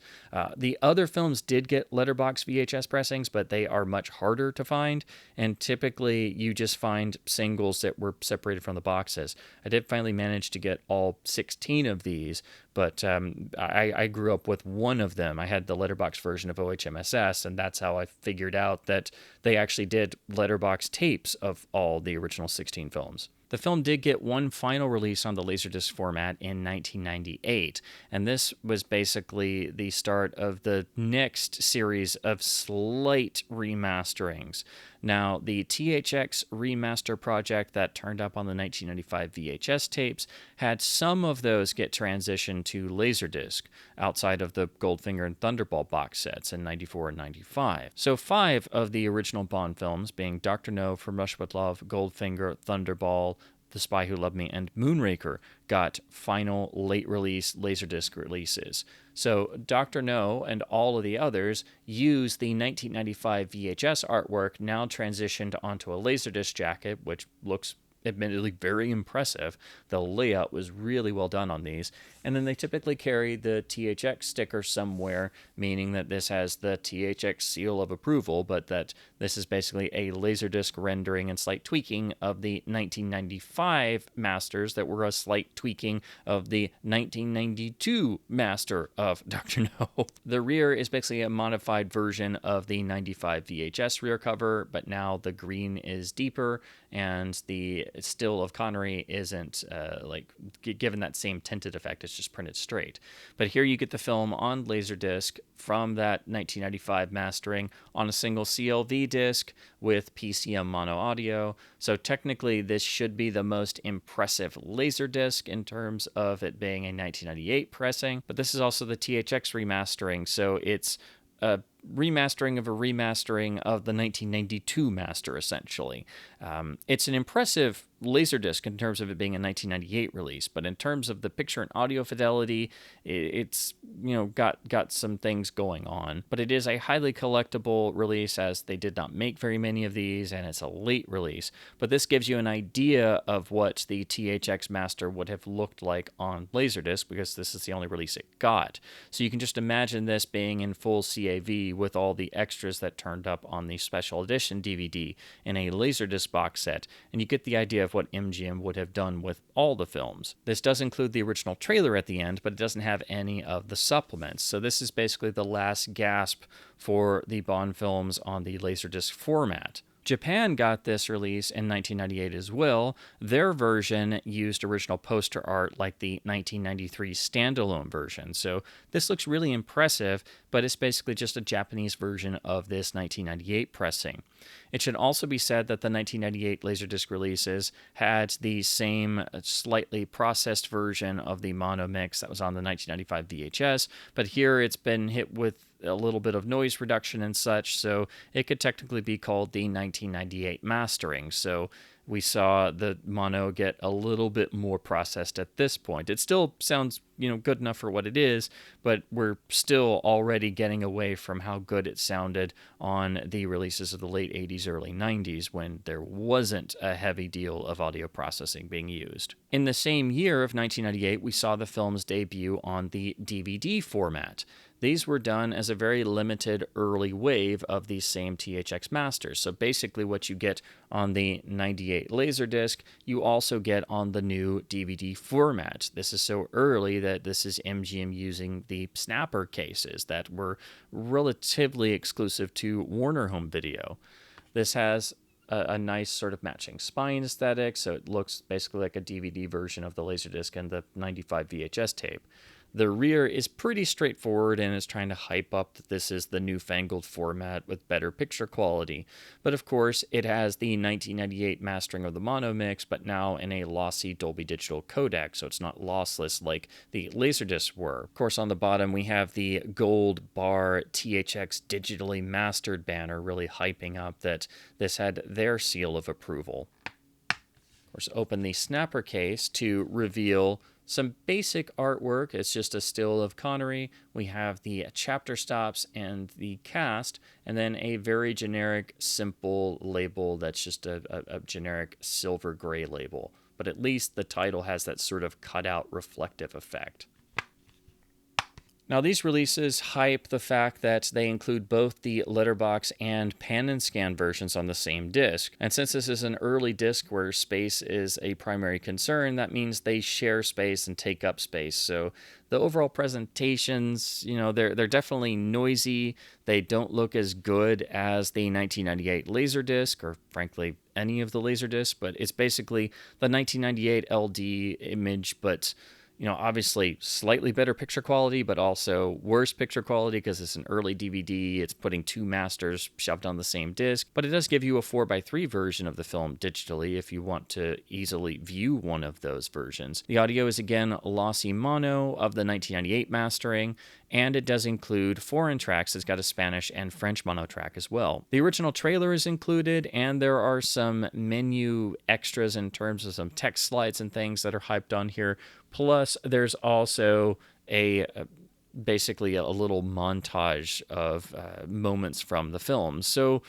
The other films did get letterbox VHS pressings, but they are much harder to find, and typically you just find singles that were separated from the boxes. I did finally manage to get all 16 of these, but I grew up with one of them. I had the letterbox version of OHMSS, and that's how I figured out that they actually did letterbox tapes of all the original 16 films. The film did get one final release on the Laserdisc format in 1998, and this was basically the start of the next series of slight remasterings. Now, the THX Remaster project that turned up on the 1995 VHS tapes had some of those get transitioned to Laserdisc outside of the Goldfinger and Thunderball box sets in 94 and 95. So 5 of the original Bond films, being Dr. No, From Russia with Love, Goldfinger, Thunderball, The Spy Who Loved Me, and Moonraker, got final late release Laserdisc releases. So Dr. No and all of the others use the 1995 VHS artwork now transitioned onto a Laserdisc jacket, which looks admittedly very impressive. The layout was really well done on these. And then they typically carry the THX sticker somewhere, meaning that this has the THX seal of approval, but that this is basically a Laserdisc rendering and slight tweaking of the 1995 masters that were a slight tweaking of the 1992 master of Dr. No. The rear is basically a modified version of the 95 VHS rear cover, but now the green is deeper and the still of Connery isn't given that same tinted effect. It's just printed straight. But here you get the film on Laserdisc from that 1995 mastering on a single CLV disc with PCM mono audio. So technically this should be the most impressive Laserdisc in terms of it being a 1998 pressing, but this is also the THX remastering, so it's a remastering of a remastering of the 1992 master, essentially. It's an impressive Laserdisc in terms of it being a 1998 release, but in terms of the picture and audio fidelity, it's got some things going on. But it is a highly collectible release, as they did not make very many of these, and it's a late release. But this gives you an idea of what the THX Master would have looked like on Laserdisc, because this is the only release it got. So you can just imagine this being in full CAV with all the extras that turned up on the Special Edition DVD in a Laserdisc box set, and you get the idea of what MGM would have done with all the films. This does include the original trailer at the end, but it doesn't have any of the supplements. So this is basically the last gasp for the Bond films on the Laserdisc format. Japan got this release in 1998 as well. Their version used original poster art like the 1993 standalone version. So this looks really impressive, but it's basically just a Japanese version of this 1998 pressing. It should also be said that the 1998 Laserdisc releases had the same slightly processed version of the mono mix that was on the 1995 VHS, but here it's been hit with a little bit of noise reduction and such, so it could technically be called the 1998 mastering. So we saw the mono get a little bit more processed at this point. It still sounds, good enough for what it is, but we're still already getting away from how good it sounded on the releases of the late 80s, early 90s, when there wasn't a heavy deal of audio processing being used. In the same year of 1998, we saw the film's debut on the DVD format. These were done as a very limited early wave of these same THX Masters. So basically what you get on the 98 Laserdisc, you also get on the new DVD format. This is so early that this is MGM using the snapper cases that were relatively exclusive to Warner Home Video. This has a nice sort of matching spine aesthetic, so it looks basically like a DVD version of the Laserdisc and the 95 VHS tape. The rear is pretty straightforward and is trying to hype up that this is the newfangled format with better picture quality. But of course, it has the 1998 mastering of the mono mix, but now in a lossy Dolby Digital codec, so it's not lossless like the Laserdiscs were. Of course, on the bottom, we have the gold bar THX digitally mastered banner, really hyping up that this had their seal of approval. Of course, open the snapper case to reveal some basic artwork. It's just a still of Connery. We have the chapter stops and the cast, and then a very generic, simple label that's just a generic silver gray label. But at least the title has that sort of cutout reflective effect. Now, these releases hype the fact that they include both the letterbox and pan and scan versions on the same disc. And since this is an early disc where space is a primary concern, that means they share space and take up space. So the overall presentations, they're definitely noisy. They don't look as good as the 1998 Laserdisc, or frankly, any of the Laserdiscs, but it's basically the 1998 LD image, but obviously slightly better picture quality, but also worse picture quality because it's an early DVD. It's putting two masters shoved on the same disc, but it does give you a 4:3 version of the film digitally if you want to easily view one of those versions. The audio is again lossy mono of the 1998 mastering, and it does include foreign tracks. It's got a Spanish and French mono track as well. The original trailer is included, and there are some menu extras in terms of some text slides and things that are hyped on here. Plus, there's also basically a little montage of moments from the film. So,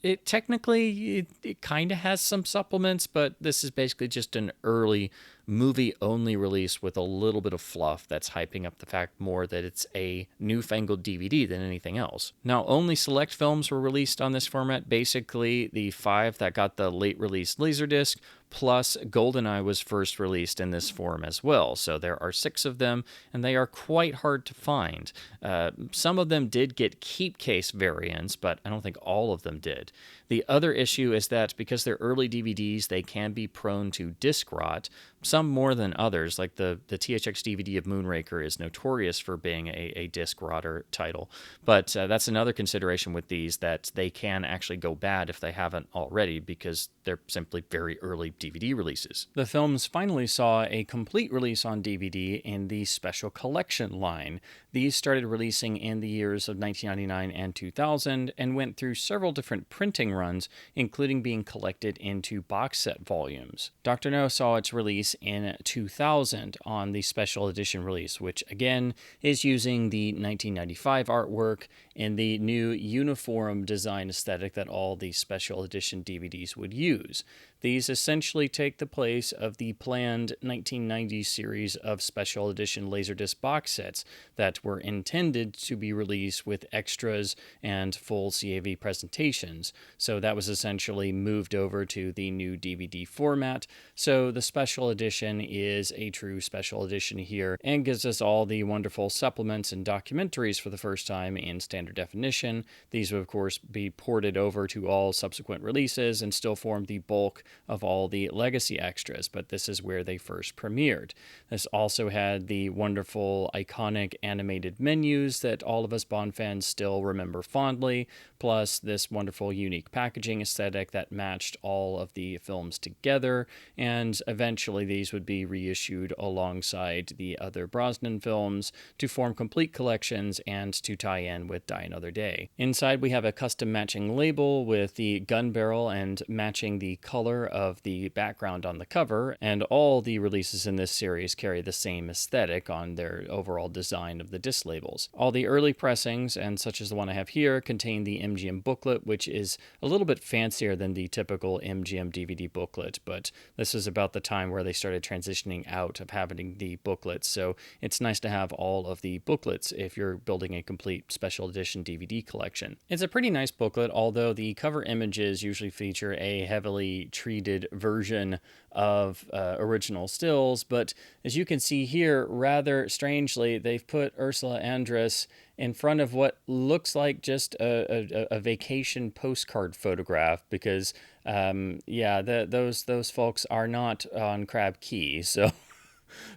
It technically it kind of has some supplements, but this is basically just an early movie-only release with a little bit of fluff that's hyping up the fact more that it's a newfangled DVD than anything else. Now, only select films were released on this format. Basically, the 5 that got the late release Laserdisc, plus GoldenEye was first released in this form as well. So there are 6 of them, and they are quite hard to find. Some of them did get keep case variants, but I don't think all of them did. The other issue is that because they're early DVDs, they can be prone to disc rot, some more than others. Like the THX DVD of Moonraker is notorious for being a disc rotter title. But that's another consideration with these, that they can actually go bad if they haven't already, because they're simply very early DVD releases. The films finally saw a complete release on DVD in the Special Collection line. These started releasing in the years of 1999 and 2000 and went through several different printing runs, including being collected into box set volumes. Dr. No saw its release in 2000 on the Special Edition release, which again is using the 1995 artwork in the new uniform design aesthetic that all the Special Edition DVDs would use. These essentially take the place of the planned 1990 series of Special Edition Laserdisc box sets that were intended to be released with extras and full CAV presentations. So that was essentially moved over to the new DVD format. So the Special Edition is a true Special Edition here and gives us all the wonderful supplements and documentaries for the first time in standard definition. These would, of course, be ported over to all subsequent releases and still form the bulk of all the legacy extras, but this is where they first premiered. This also had the wonderful, iconic animated menus that all of us Bond fans still remember fondly, plus this wonderful, unique packaging aesthetic that matched all of the films together, and eventually these would be reissued alongside the other Brosnan films to form complete collections and to tie in with Die Another Day. Inside we have a custom matching label with the gun barrel and matching the color of the background on the cover, and all the releases in this series carry the same aesthetic on their overall design of the disc labels. All the early pressings, and such as the one I have here, contain the MGM booklet, which is a little bit fancier than the typical MGM DVD booklet, but this is about the time where they started transitioning out of having the booklets, so it's nice to have all of the booklets if you're building a complete Special Edition DVD collection. It's a pretty nice booklet, although the cover images usually feature a heavily treated version of original stills, but as you can see here, rather strangely, they've put Ursula Andress in front of what looks like just a vacation postcard photograph, because those folks are not on Crab Key, so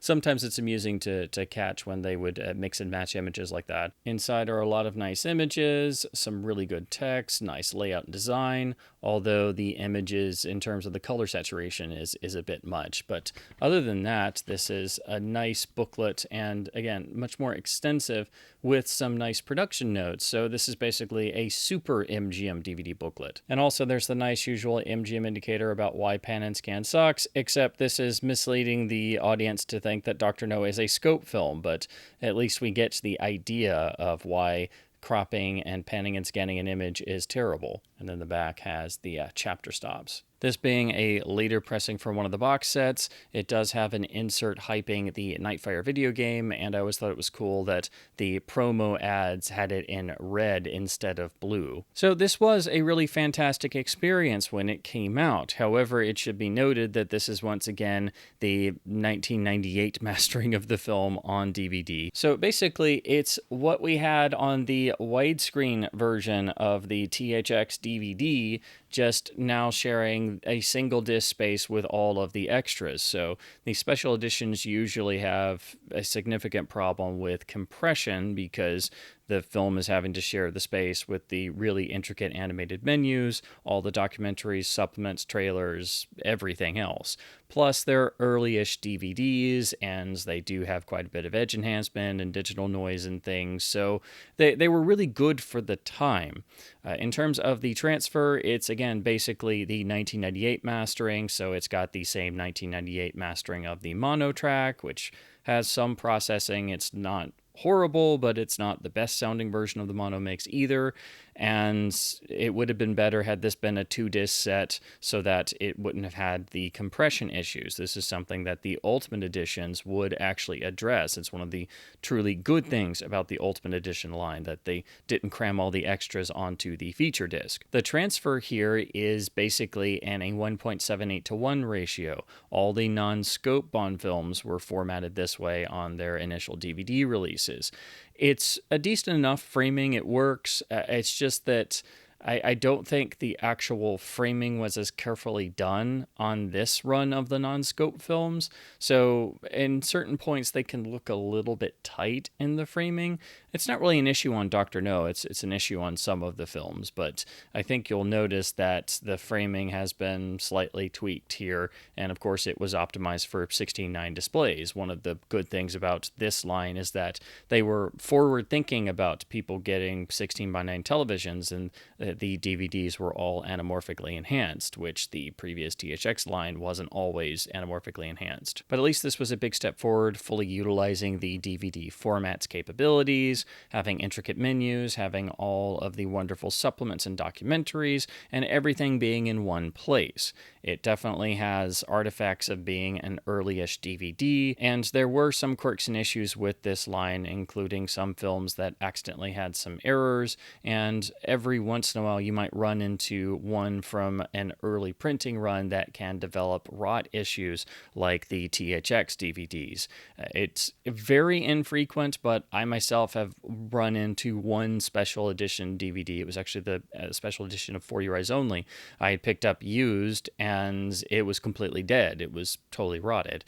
sometimes it's amusing to catch when they would mix and match images like that. Inside are a lot of nice images, some really good text, nice layout and design, although the images in terms of the color saturation is a bit much. But other than that, this is a nice booklet, and again, much more extensive with some nice production notes. So this is basically a super MGM DVD booklet. And also there's the nice usual MGM indicator about why Pan and Scan sucks, except this is misleading the audience to think that Dr. No is a scope film, but at least we get the idea of why cropping and panning and scanning an image is terrible. And then the back has the chapter stops. This being a later pressing for one of the box sets, it does have an insert hyping the Nightfire video game, and I always thought it was cool that the promo ads had it in red instead of blue. So this was a really fantastic experience when it came out. However, it should be noted that this is once again the 1998 mastering of the film on DVD. So basically, it's what we had on the widescreen version of the THX DVD, just now sharing a single disc space with all of the extras. So the special editions usually have a significant problem with compression because the film is having to share the space with the really intricate animated menus, all the documentaries, supplements, trailers, everything else. Plus, they're early-ish DVDs, and they do have quite a bit of edge enhancement and digital noise and things, so they were really good for the time. In terms of the transfer, it's, again, basically the 1998 mastering, so it's got the same 1998 mastering of the mono track, which has some processing. It's not horrible, but it's not the best sounding version of the mono mix either. and it would have been better had this been a 2-disc set so that it wouldn't have had the compression issues. This is something that the Ultimate Editions would actually address. It's one of the truly good things about the Ultimate Edition line, that they didn't cram all the extras onto the feature disc. The transfer here is basically in a 1.78:1 ratio. All the non-scope Bond films were formatted this way on their initial DVD releases. It's a decent enough framing, it works. It's just that I don't think the actual framing was as carefully done on this run of the non-scope films. So in certain points, they can look a little bit tight in the framing. It's not really an issue on Dr. No, it's an issue on some of the films, but I think you'll notice that the framing has been slightly tweaked here, and of course it was optimized for 16:9 displays. One of the good things about this line is that they were forward-thinking about people getting 16:9 televisions, and the DVDs were all anamorphically enhanced, which the previous THX line wasn't always anamorphically enhanced. But at least this was a big step forward, fully utilizing the DVD format's capabilities, having intricate menus, having all of the wonderful supplements and documentaries, and everything being in one place. It definitely has artifacts of being an early-ish DVD, and there were some quirks and issues with this line, including some films that accidentally had some errors, and every once in a while you might run into one from an early printing run that can develop rot issues like the THX DVDs. It's very infrequent, but I myself have run into one special edition DVD. It was actually the special edition of For Your Eyes Only. I had picked up used, and it was completely dead. It was totally rotted.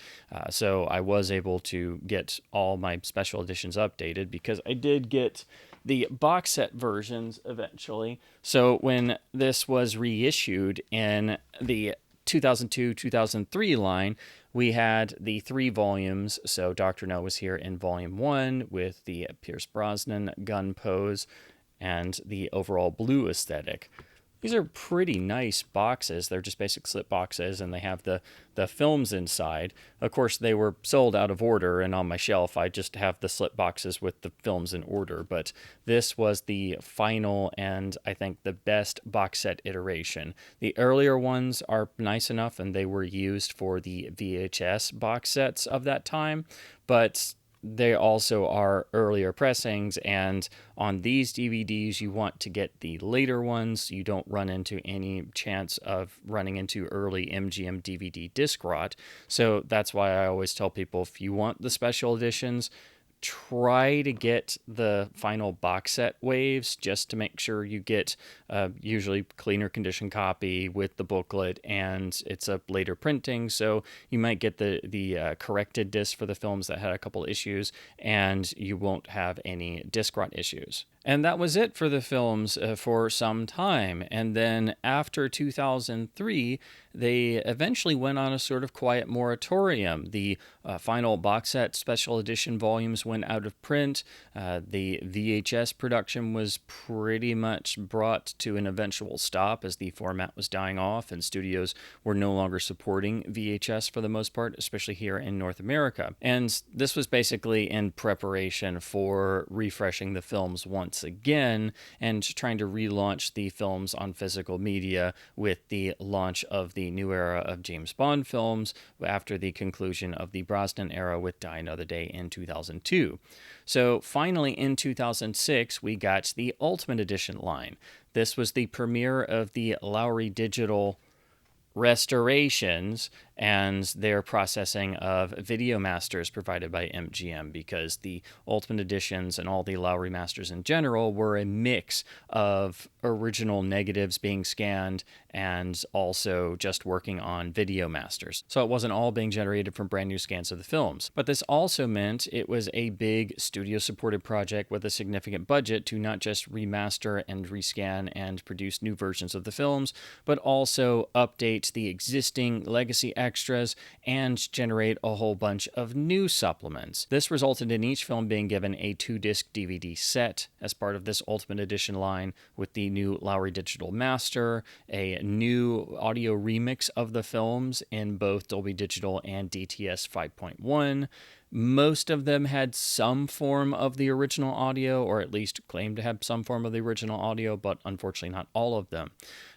So I was able to get all my special editions updated, because I did get the box set versions eventually. So when this was reissued in the 2002-2003 line, we had the 3 volumes. So Dr. No was here in volume 1 with the Pierce Brosnan gun pose and the overall blue aesthetic. These are pretty nice boxes. They're just basic slip boxes, and they have the films inside. Of course, they were sold out of order, and on my shelf, I just have the slip boxes with the films in order. But this was the final and I think the best box set iteration. The earlier ones are nice enough, and they were used for the VHS box sets of that time, but they also are earlier pressings, and on these DVDs you want to get the later ones so you don't run into any chance of running into early MGM DVD disc rot. So that's why I always tell people, if you want the special editions, try to get the final box set waves, just to make sure you get usually cleaner condition copy with the booklet, and it's a later printing, so you might get the corrected disc for the films that had a couple issues, and you won't have any disc rot issues. And that was it for the films for some time. And then after 2003, they eventually went on a sort of quiet moratorium. The final box set special edition volumes went out of print. The VHS production was pretty much brought to an eventual stop as the format was dying off, and studios were no longer supporting VHS for the most part, especially here in North America. And this was basically in preparation for refreshing the films once again and trying to relaunch the films on physical media with the launch of the new era of James Bond films after the conclusion of the Brosnan era with Die Another Day in 2002. So finally in 2006, we got the Ultimate Edition line. This was the premiere of the Lowry Digital restorations and their processing of video masters provided by MGM, because the Ultimate Editions and all the Lowry masters in general were a mix of original negatives being scanned and also just working on video masters. So it wasn't all being generated from brand new scans of the films. But this also meant it was a big studio-supported project with a significant budget to not just remaster and rescan and produce new versions of the films, but also update the existing legacy extras and generate a whole bunch of new supplements. This resulted in each film being given a 2-disc DVD set as part of this Ultimate Edition line, with the new Lowry Digital Master, a new audio remix of the films in both Dolby Digital and DTS 5.1, Most of them had some form of the original audio, or at least claimed to have some form of the original audio, but unfortunately not all of them.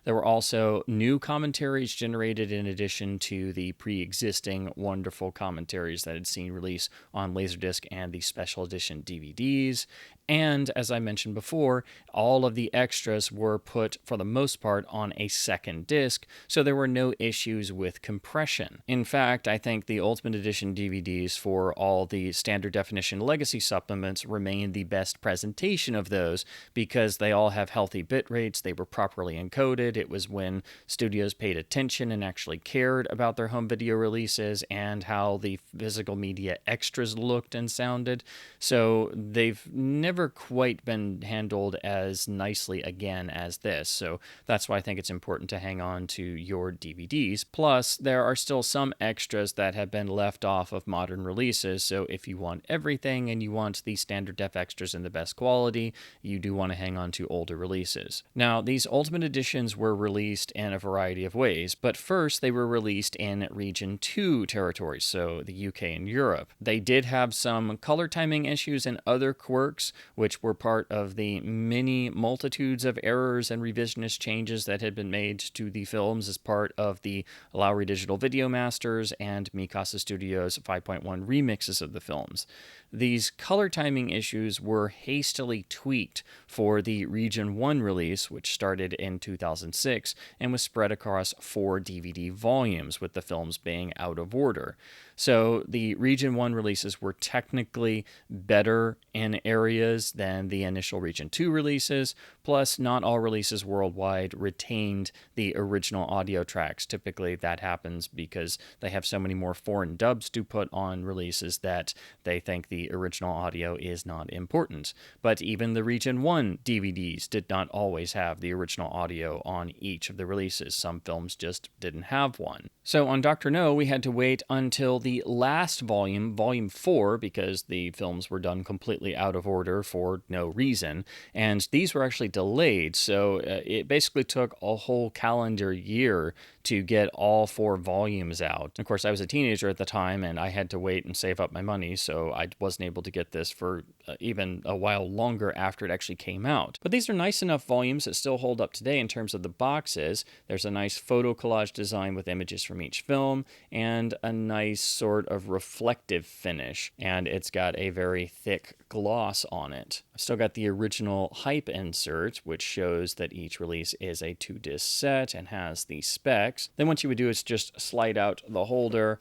There were also new commentaries generated in addition to the pre-existing wonderful commentaries that had seen release on Laserdisc and the Special Edition DVDs. And as I mentioned before, all of the extras were put, for the most part, on a second disc, so there were no issues with compression. In fact, I think the Ultimate Edition DVDs for all the standard definition legacy supplements remain the best presentation of those because they all have healthy bit rates, they were properly encoded. It was when studios paid attention and actually cared about their home video releases and how the physical media extras looked and sounded. So they've never quite been handled as nicely again as this. So that's why I think it's important to hang on to your DVDs. Plus, there are still some extras that have been left off of modern releases. So if you want everything and you want the standard def extras in the best quality, you do want to hang on to older releases. Now, these Ultimate Editions were released in a variety of ways, but first they were released in Region 2 territories, so the UK and Europe. They did have some color timing issues and other quirks, which were part of the many multitudes of errors and revisionist changes that had been made to the films as part of the Lowry Digital Video Masters and Micasa Studios 5.1 remixes of the films. These color timing issues were hastily tweaked for the Region 1 release, which started in 2006 and was spread across 4 DVD volumes, with the films being out of order. So the Region 1 releases were technically better in areas than the initial Region 2 releases, plus not all releases worldwide retained the original audio tracks. Typically that happens because they have so many more foreign dubs to put on releases that they think the original audio is not important. But even the Region 1 DVDs did not always have the original audio on each of the releases. Some films just didn't have one. So on Dr. No, we had to wait until the last volume, Volume 4, because the films were done completely out of order for no reason, and these were actually delayed, so it basically took a whole calendar year to get all 4 volumes out. Of course, I was a teenager at the time, and I had to wait and save up my money, so I wasn't able to get this for even a while longer after it actually came out. But these are nice enough volumes that still hold up today in terms of the boxes. There's a nice photo collage design with images from each film, and a nice sort of reflective finish, and it's got a very thick gloss on it. I've still got the original hype insert, which shows that each release is a 2-disc set and has the specs. Then what you would do is just slide out the holder.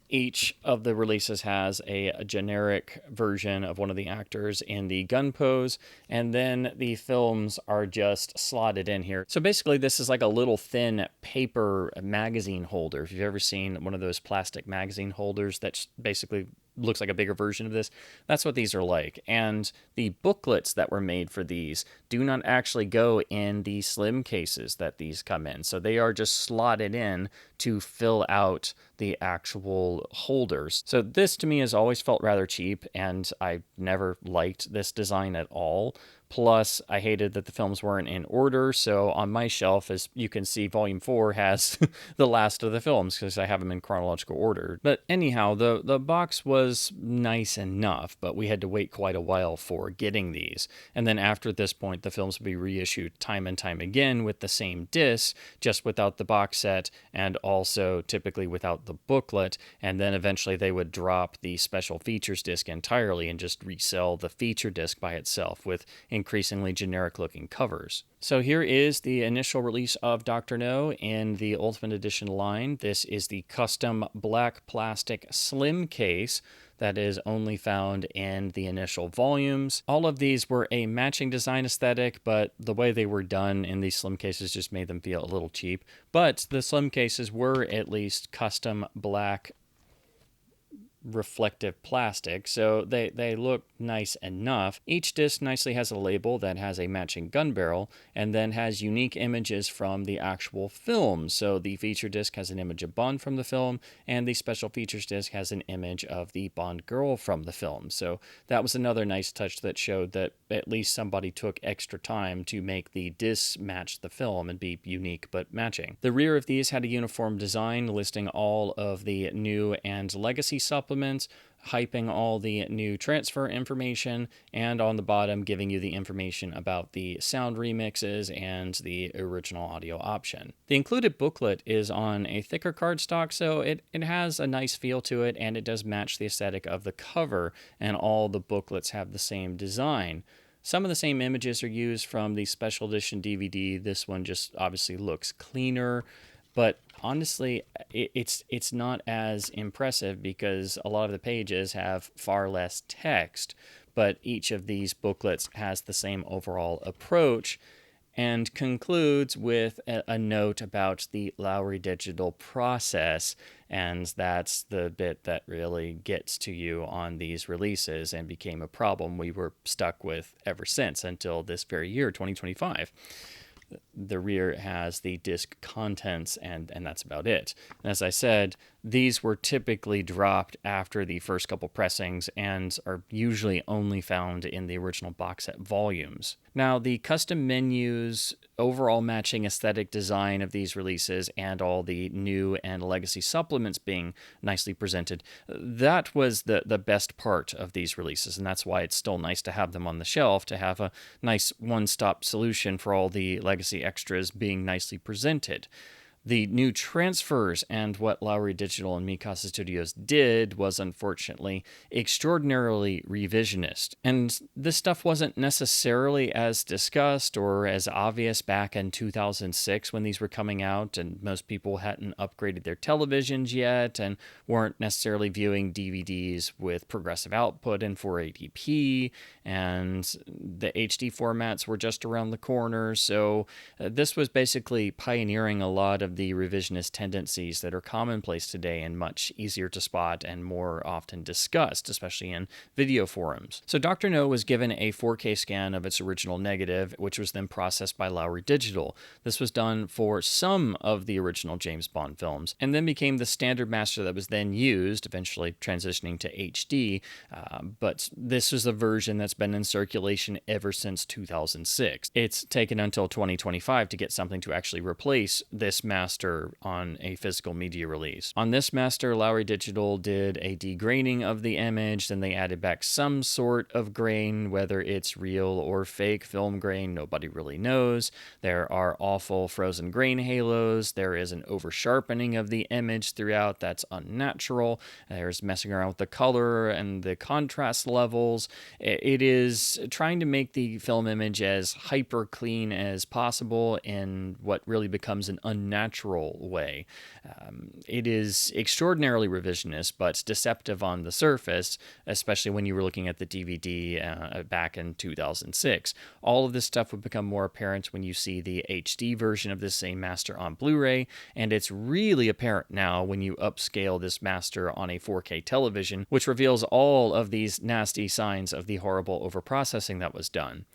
Each of the releases has a generic version of one of the actors in the gun pose, and then the films are just slotted in here. So basically this is like a little thin paper magazine holder. If you've ever seen one of those plastic magazine holders that basically looks like a bigger version of this, that's what these are like. And the booklets that were made for these do not actually go in the slim cases that these come in. So they are just slotted in to fill out the actual holders. So this to me has always felt rather cheap, and I never liked this design at all. Plus, I hated that the films weren't in order, so on my shelf, as you can see, Volume 4 has the last of the films, because I have them in chronological order. But anyhow, the box was nice enough, but we had to wait quite a while for getting these. And then after this point, the films would be reissued time and time again with the same disc, just without the box set, and also typically without the booklet, and then eventually they would drop the special features disc entirely and just resell the feature disc by itself with increasingly generic looking covers. So here is the initial release of Dr. No in the Ultimate Edition line. This is the custom black plastic slim case that is only found in the initial volumes. All of these were a matching design aesthetic, but the way they were done in these slim cases just made them feel a little cheap. But the slim cases were at least custom black reflective plastic, so they look nice enough. Each disc nicely has a label that has a matching gun barrel and then has unique images from the actual film. So the feature disc has an image of Bond from the film, and the special features disc has an image of the Bond girl from the film. So that was another nice touch that showed that at least somebody took extra time to make the discs match the film and be unique but matching. The rear of these had a uniform design listing all of the new and legacy supplements supplements, hyping all the new transfer information, and on the bottom giving you the information about the sound remixes and the original audio option. The included booklet is on a thicker cardstock, so it has a nice feel to it, and it does match the aesthetic of the cover, and all the booklets have the same design. Some of the same images are used from the Special Edition DVD. This one just obviously looks cleaner, but honestly, it's not as impressive because a lot of the pages have far less text, but each of these booklets has the same overall approach and concludes with a note about the Lowry Digital process, and that's the bit that really gets to you on these releases and became a problem we were stuck with ever since until this very year, 2025. The rear has the disc contents, and that's about it. And as I said, these were typically dropped after the first couple pressings and are usually only found in the original box set volumes. Now, the custom menus, overall matching aesthetic design of these releases, and all the new and legacy supplements being nicely presented, that was the best part of these releases, and that's why it's still nice to have them on the shelf, to have a nice one-stop solution for all the legacy extras being nicely presented. The new transfers and what Lowry Digital and Micasa Studios did was unfortunately extraordinarily revisionist. And this stuff wasn't necessarily as discussed or as obvious back in 2006 when these were coming out, and most people hadn't upgraded their televisions yet and weren't necessarily viewing DVDs with progressive output in 480p, and the HD formats were just around the corner. So this was basically pioneering a lot of the revisionist tendencies that are commonplace today and much easier to spot and more often discussed, especially in video forums. So Dr. No was given a 4K scan of its original negative, which was then processed by Lowry Digital. This was done for some of the original James Bond films, and then became the standard master that was then used, eventually transitioning to HD, but this is a version that's been in circulation ever since 2006. It's taken until 2025 to get something to actually replace this master on a physical media release. On this master, Lowry Digital did a degraining of the image, then they added back some sort of grain, whether it's real or fake film grain, nobody really knows. There are awful frozen grain halos, there is an over-sharpening of the image throughout that's unnatural, there's messing around with the color and the contrast levels. It is trying to make the film image as hyper clean as possible in what really becomes an unnatural way. It is extraordinarily revisionist, but deceptive on the surface, especially when you were looking at the DVD back in 2006. All of this stuff would become more apparent when you see the HD version of this same master on Blu-ray, and it's really apparent now when you upscale this master on a 4K television, which reveals all of these nasty signs of the horrible overprocessing that was done.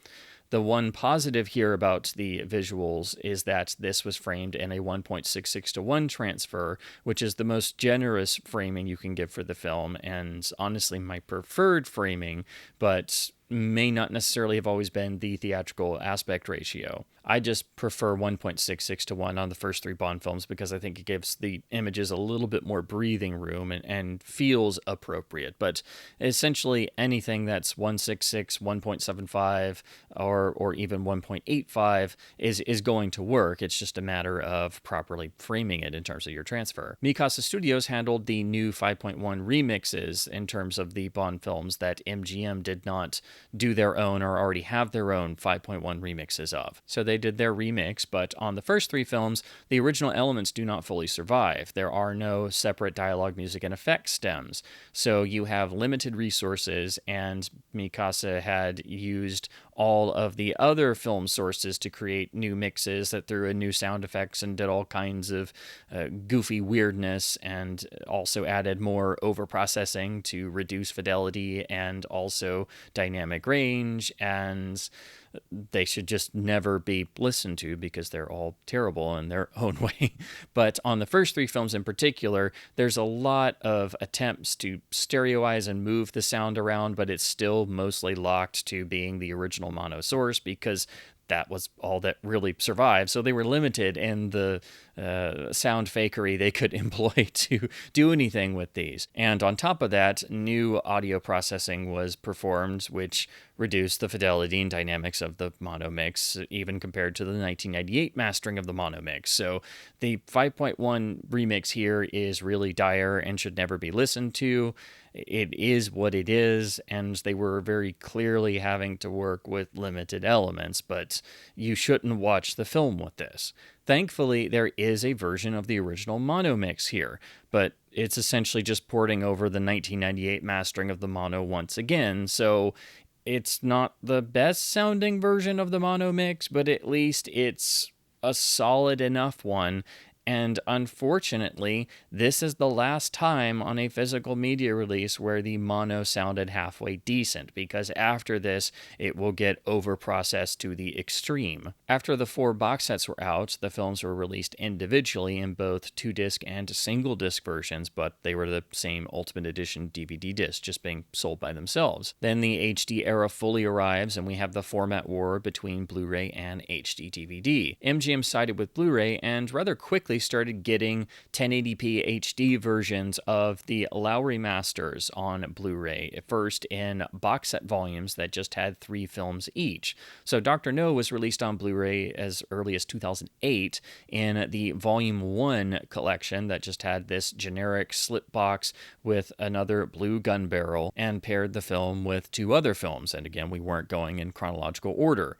The one positive here about the visuals is that this was framed in a 1.66:1 transfer, which is the most generous framing you can give for the film, and honestly my preferred framing, but may not necessarily have always been the theatrical aspect ratio. I just prefer 1.66:1 on the first three Bond films because I think it gives the images a little bit more breathing room and feels appropriate. But essentially anything that's 1.66, 1.75, or even 1.85 is going to work. It's just a matter of properly framing it in terms of your transfer. Micasa Studios handled the new 5.1 remixes in terms of the Bond films that MGM did not do their own or already have their own 5.1 remixes of. So they did their remix, but on the first three films, the original elements do not fully survive. There are no separate dialogue, music, and effects stems. So you have limited resources, and Micasa had used all of the other film sources to create new mixes that threw in new sound effects and did all kinds of goofy weirdness, and also added more overprocessing to reduce fidelity and also dynamic range, and they should just never be listened to because they're all terrible in their own way. But on the first three films in particular, there's a lot of attempts to stereoize and move the sound around, but it's still mostly locked to being the original mono source because that was all that really survived. So they were limited in the sound fakery they could employ to do anything with these. And on top of that, new audio processing was performed, which reduced the fidelity and dynamics of the mono mix, even compared to the 1998 mastering of the mono mix. So the 5.1 remix here is really dire and should never be listened to. It is what it is, and they were very clearly having to work with limited elements, but you shouldn't watch the film with this. Thankfully, there is a version of the original mono mix here, but it's essentially just porting over the 1998 mastering of the mono once again, so it's not the best sounding version of the mono mix, but at least it's a solid enough one. And unfortunately, this is the last time on a physical media release where the mono sounded halfway decent, because after this, it will get overprocessed to the extreme. After the 4 box sets were out, the films were released individually in both 2-disc and single-disc versions, but they were the same Ultimate Edition DVD disc, just being sold by themselves. Then the HD era fully arrives, and we have the format war between Blu-ray and HD DVD. MGM sided with Blu-ray and rather quickly started getting 1080p HD versions of the Lowry Masters on Blu-ray, first in box set volumes that just had 3 films each. So Dr. No was released on Blu-ray as early as 2008 in the Volume 1 collection that just had this generic slip box with another blue gun barrel and paired the film with 2 other films. And again, we weren't going in chronological order.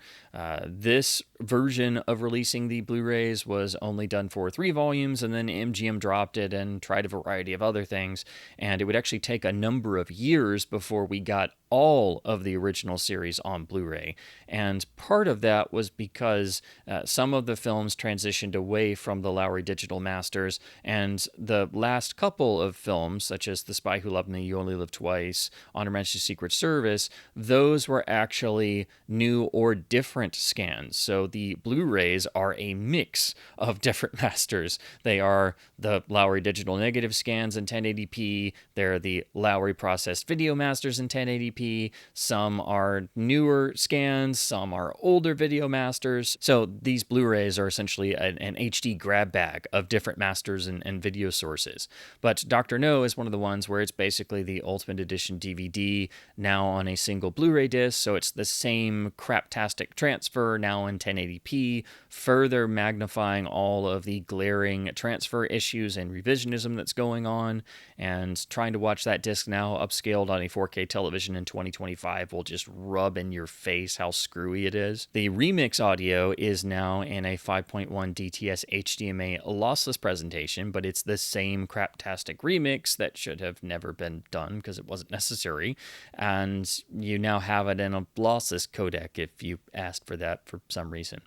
This version of releasing the Blu-rays was only done for 3 volumes, and then MGM dropped it and tried a variety of other things, and it would actually take a number of years before we got all of the original series on Blu-ray. And part of that was because some of the films transitioned away from the Lowry Digital Masters, and the last couple of films, such as The Spy Who Loved Me, You Only Live Twice, On Her Majesty's Secret Service, those were actually new or different scans. So the Blu-rays are a mix of different masters. They are the Lowry Digital Negative scans in 1080p, they're the Lowry Processed Video Masters in 1080p, some are newer scans, some are older video masters. So these Blu-rays are essentially an HD grab bag of different masters and video sources. But Dr. No is one of the ones where it's basically the Ultimate Edition DVD now on a single Blu-ray disc, so it's the same craptastic transfer now in 1080p, further magnifying all of the glaring transfer issues and revisionism that's going on, and trying to watch that disc now upscaled on a 4K television in 2025 will just rub in your face how screwy it is. The remix audio is now in a 5.1 DTS HDMA lossless presentation, but it's the same craptastic remix that should have never been done because it wasn't necessary, and you now have it in a lossless codec if you asked for that for some reason.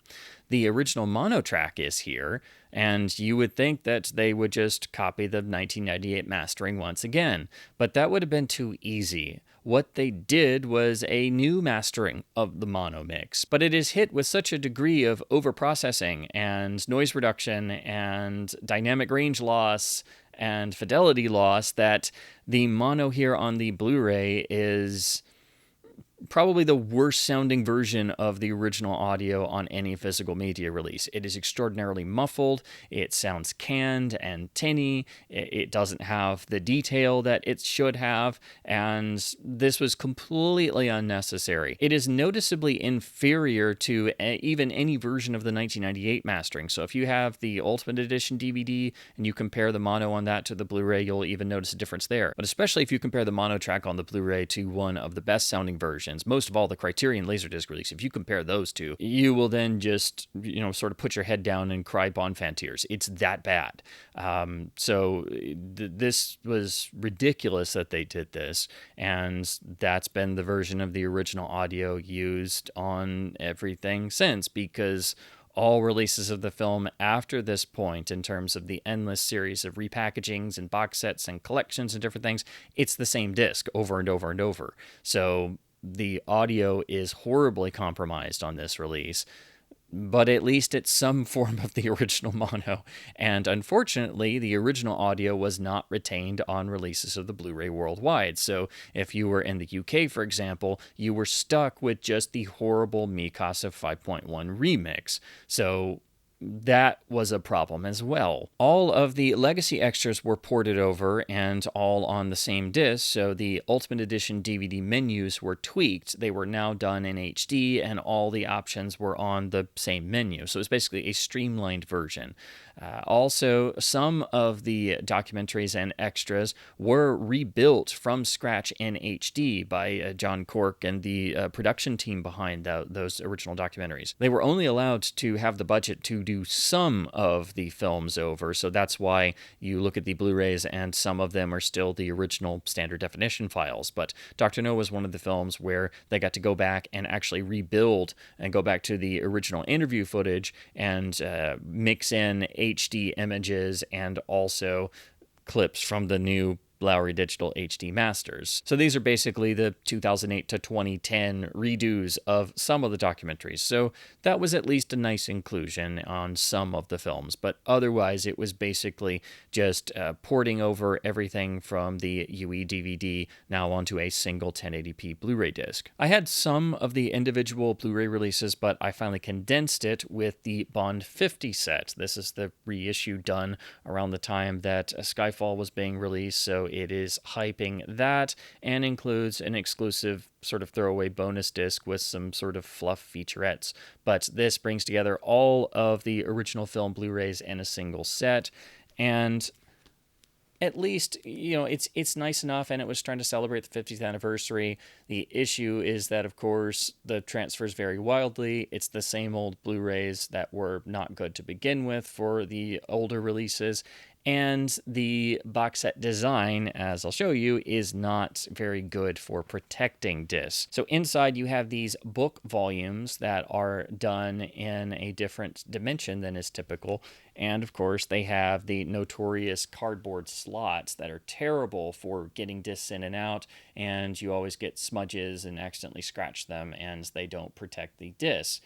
The original mono track is here, and you would think that they would just copy the 1998 mastering once again, but that would have been too easy. What they did was a new mastering of the mono mix, but it is hit with such a degree of overprocessing and noise reduction and dynamic range loss and fidelity loss that the mono here on the Blu-ray is probably the worst sounding version of the original audio on any physical media release. It is extraordinarily muffled, it sounds canned and tinny, it doesn't have the detail that it should have, and this was completely unnecessary. It is noticeably inferior to even any version of the 1998 mastering, so if you have the Ultimate Edition DVD and you compare the mono on that to the Blu-ray, you'll even notice a difference there. But especially if you compare the mono track on the Blu-ray to one of the best sounding versions, most of all the Criterion Laserdisc release, if you compare those two, you will then just, sort of put your head down and cry Bonfan tears. It's that bad. This was ridiculous that they did this, and that's been the version of the original audio used on everything since, because all releases of the film after this point, in terms of the endless series of repackagings and box sets and collections and different things, it's the same disc over and over and over. So the audio is horribly compromised on this release. but at least it's some form of the original mono. And unfortunately, the original audio was not retained on releases of the Blu-ray worldwide. So if you were in the UK, for example, you were stuck with just the horrible Micasa 5.1 remix. So that was a problem as well. All of the legacy extras were ported over and all on the same disc, so the Ultimate Edition DVD menus were tweaked. They were now done in HD, and all the options were on the same menu. So it was basically a streamlined version. Also, some of the documentaries and extras were rebuilt from scratch in HD by John Cork and the production team behind those original documentaries. They were only allowed to have the budget to do some of the films over, so that's why you look at the Blu-rays and some of them are still the original standard definition files. But Dr. No was one of the films where they got to go back and actually rebuild and go back to the original interview footage and mix in HD images and also clips from the new Lowry Digital HD Masters. So these are basically the 2008 to 2010 redos of some of the documentaries. So that was at least a nice inclusion on some of the films, but otherwise it was basically just porting over everything from the UE DVD now onto a single 1080p Blu-ray disc. I had some of the individual Blu-ray releases, but I finally condensed it with the Bond 50 set. This is the reissue done around the time that Skyfall was being released, so it is hyping that and includes an exclusive sort of throwaway bonus disc with some sort of fluff featurettes. But this brings together all of the original film Blu-rays in a single set, and at least, it's nice enough, and it was trying to celebrate the 50th anniversary. The issue is that, of course, the transfers vary wildly. It's the same old Blu-rays that were not good to begin with for the older releases, and the box set design, as I'll show you, is not very good for protecting discs. So inside you have these book volumes that are done in a different dimension than is typical. And of course, they have the notorious cardboard slots that are terrible for getting discs in and out, and you always get smudges and accidentally scratch them, and they don't protect the discs.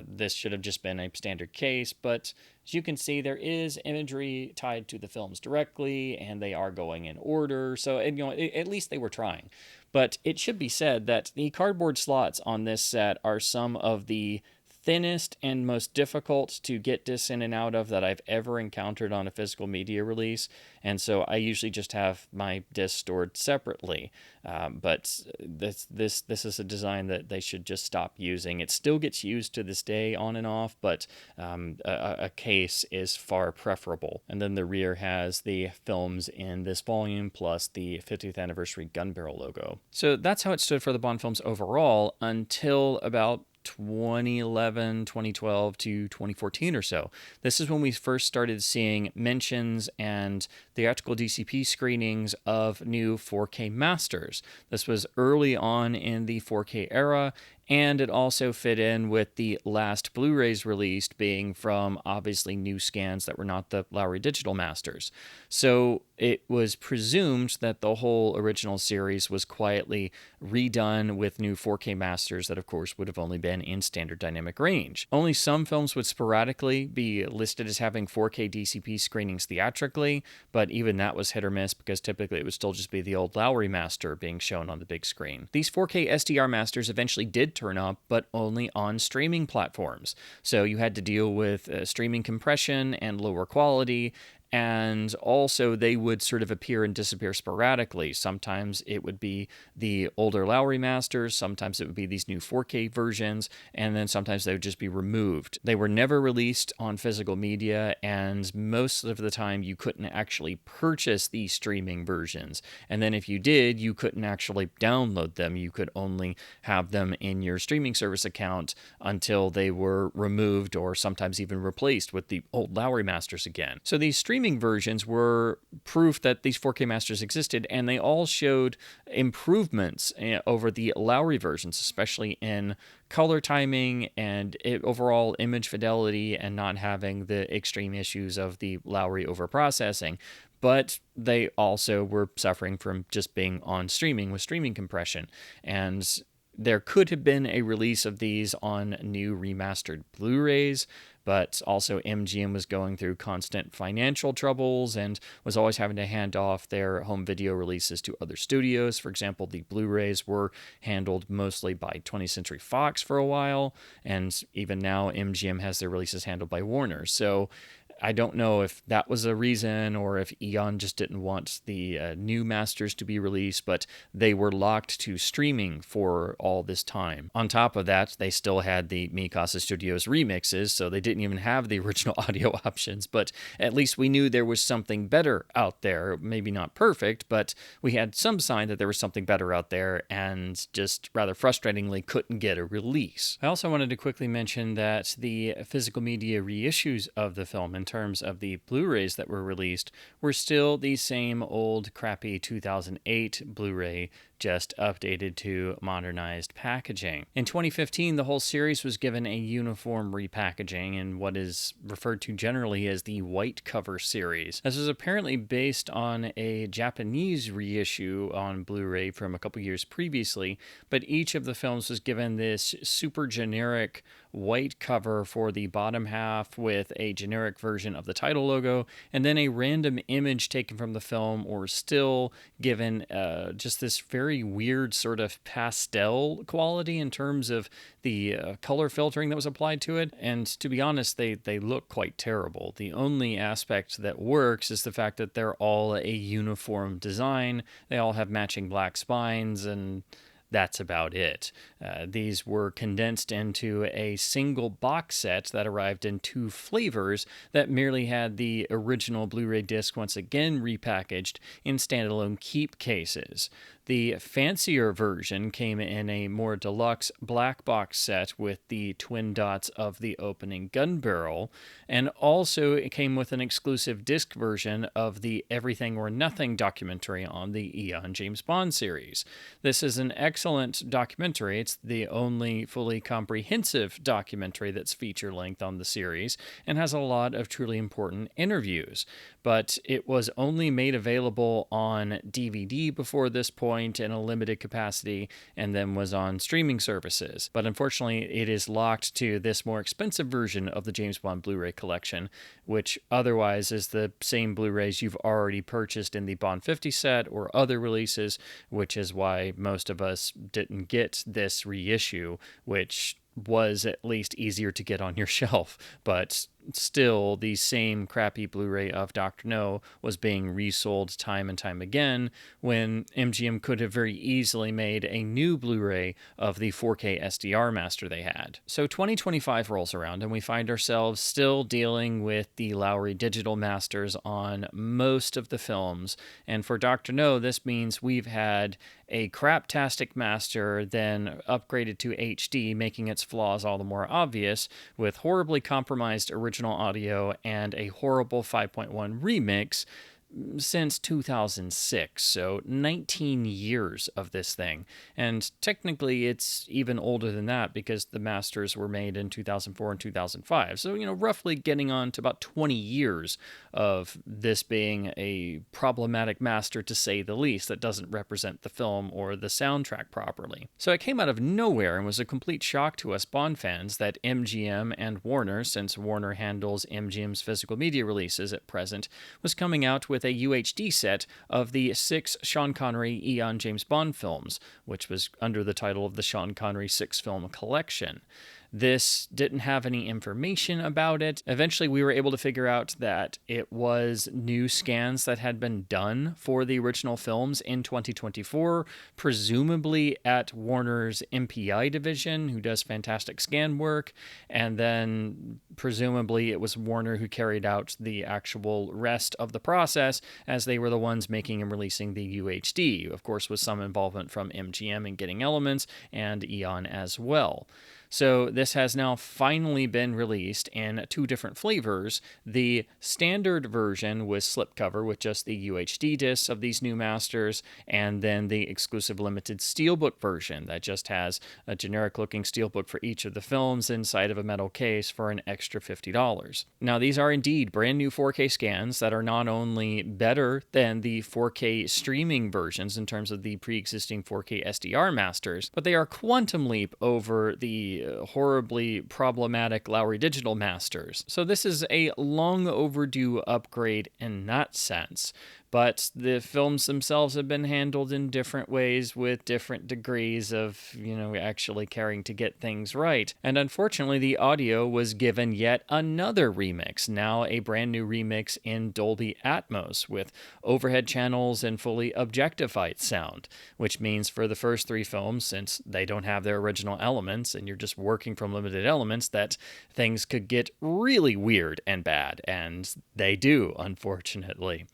This should have just been a standard case, but as you can see, there is imagery tied to the films directly, and they are going in order. So, at least they were trying. But it should be said that the cardboard slots on this set are some of the thinnest and most difficult to get discs in and out of that I've ever encountered on a physical media release, and so I usually just have my discs stored separately. But this is a design that they should just stop using. It still gets used to this day on and off, but a case is far preferable. And then the rear has the films in this volume plus the 50th anniversary gun barrel logo. So that's how it stood for the Bond films overall until about 2011, 2012 to 2014 or so. This is when we first started seeing mentions and theatrical DCP screenings of new 4K masters. This was early on in the 4K era, and it also fit in with the last Blu-rays released being from obviously new scans that were not the Lowry Digital Masters. So it was presumed that the whole original series was quietly redone with new 4K masters that, of course, would have only been in standard dynamic range. Only some films would sporadically be listed as having 4K DCP screenings theatrically, but even that was hit or miss because typically it would still just be the old Lowry master being shown on the big screen. These 4K SDR masters eventually did turn up, but only on streaming platforms. So you had to deal with streaming compression and lower quality, and also they would sort of appear and disappear sporadically. Sometimes it would be the older Lowry masters, sometimes it would be these new 4K versions, and then sometimes they would just be removed. They were never released on physical media, and most of the time you couldn't actually purchase these streaming versions. And then if you did, you couldn't actually download them. You could only have them in your streaming service account until they were removed or sometimes even replaced with the old Lowry masters again. So these streaming versions were proof that these 4K masters existed, and they all showed improvements over the Lowry versions, especially in color timing and overall image fidelity and not having the extreme issues of the Lowry overprocessing. But they also were suffering from just being on streaming with streaming compression. And There could have been a release of these on new remastered Blu-rays, but also MGM was going through constant financial troubles and was always having to hand off their home video releases to other studios. For example, the Blu-rays were handled mostly by 20th Century Fox for a while, and even now MGM has their releases handled by Warner. So I don't know if that was a reason or if Eon just didn't want the new masters to be released, but they were locked to streaming for all this time. On top of that, they still had the Micasa Studios remixes, so they didn't even have the original audio options, but at least we knew there was something better out there. Maybe not perfect, but we had some sign that there was something better out there, and just rather frustratingly couldn't get a release. I also wanted to quickly mention that the physical media reissues of the film, in terms of the Blu-rays that were released, were still the same old crappy 2008 Blu-ray, just updated to modernized packaging. In 2015, the whole series was given a uniform repackaging in what is referred to generally as the white cover series. This was apparently based on a Japanese reissue on Blu-ray from a couple years previously, but each of the films was given this super generic white cover for the bottom half with a generic version of the title logo, and then a random image taken from the film, or still given just this very weird sort of pastel quality in terms of the color filtering that was applied to it. And to be honest, they look quite terrible. The only aspect that works is the fact that they're all a uniform design. They all have matching black spines, and that's about it. These were condensed into a single box set that arrived in 2 flavors that merely had the original Blu-ray disc once again repackaged in standalone keep cases. The fancier version came in a more deluxe black box set with the twin dots of the opening gun barrel, and also it came with an exclusive disc version of the Everything or Nothing documentary on the Eon James Bond series. This is an excellent documentary. It's the only fully comprehensive documentary that's feature-length on the series and has a lot of truly important interviews. But it was only made available on DVD before this point in a limited capacity, and then was on streaming services. But unfortunately, it is locked to this more expensive version of the James Bond Blu-ray collection, which otherwise is the same Blu-rays you've already purchased in the Bond 50 set or other releases, which is why most of us didn't get this reissue, which was at least easier to get on your shelf. But still, the same crappy Blu-ray of Dr. No was being resold time and time again, when MGM could have very easily made a new Blu-ray of the 4K SDR master they had. So 2025 rolls around, and we find ourselves still dealing with the Lowry Digital Masters on most of the films, and for Dr. No, this means we've had a craptastic master, then upgraded to HD, making its flaws all the more obvious, with horribly compromised original audio and a horrible 5.1 remix since 2006, so 19 years of this thing. And technically it's even older than that because the masters were made in 2004 and 2005. So, roughly getting on to about 20 years of this being a problematic master, to say the least, that doesn't represent the film or the soundtrack properly. So it came out of nowhere and was a complete shock to us Bond fans that MGM and Warner, since Warner handles MGM's physical media releases at present, was coming out with a UHD set of the 6 Sean Connery Eon James Bond films, which was under the title of the Sean Connery 6-film collection. This didn't have any information about it. Eventually, we were able to figure out that it was new scans that had been done for the original films in 2024, presumably at Warner's MPI division, who does fantastic scan work, and then presumably it was Warner who carried out the actual rest of the process, as they were the ones making and releasing the UHD, of course with some involvement from MGM in getting elements, and Eon as well. So this has now finally been released in 2 different flavors. The standard version with slipcover with just the UHD discs of these new masters, and then the exclusive limited steelbook version that just has a generic looking steelbook for each of the films inside of a metal case for an extra $50. Now these are indeed brand new 4K scans that are not only better than the 4K streaming versions in terms of the pre-existing 4K SDR masters, but they are quantum leap over the horribly problematic Lowry Digital Masters. So this is a long overdue upgrade in that sense. But the films themselves have been handled in different ways with different degrees of, actually caring to get things right. And unfortunately, the audio was given yet another remix, now a brand new remix in Dolby Atmos with overhead channels and fully objectified sound, which means for the first 3 films, since they don't have their original elements and you're just working from limited elements, that things could get really weird and bad, and they do, unfortunately.